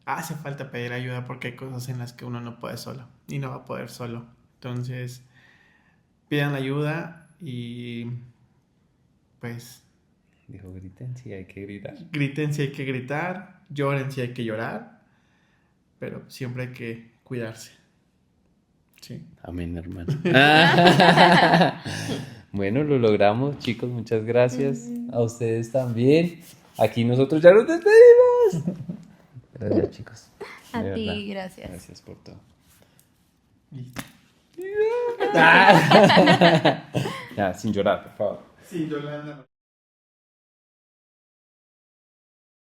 Hace falta pedir ayuda porque hay cosas en las que uno no puede solo y no va a poder solo. Entonces, pidan ayuda y pues Dijo, griten si hay que gritar. griten si hay que gritar, lloren si hay que llorar, pero siempre hay que cuidarse. Sí. Amén, hermano. Bueno, lo logramos, chicos. Muchas gracias. A ustedes también. Aquí nosotros ya nos despedimos. Gracias, chicos. A De ti, verdad. gracias. Gracias por todo. Listo. Ya, sin llorar, por favor. Sí, Yolanda.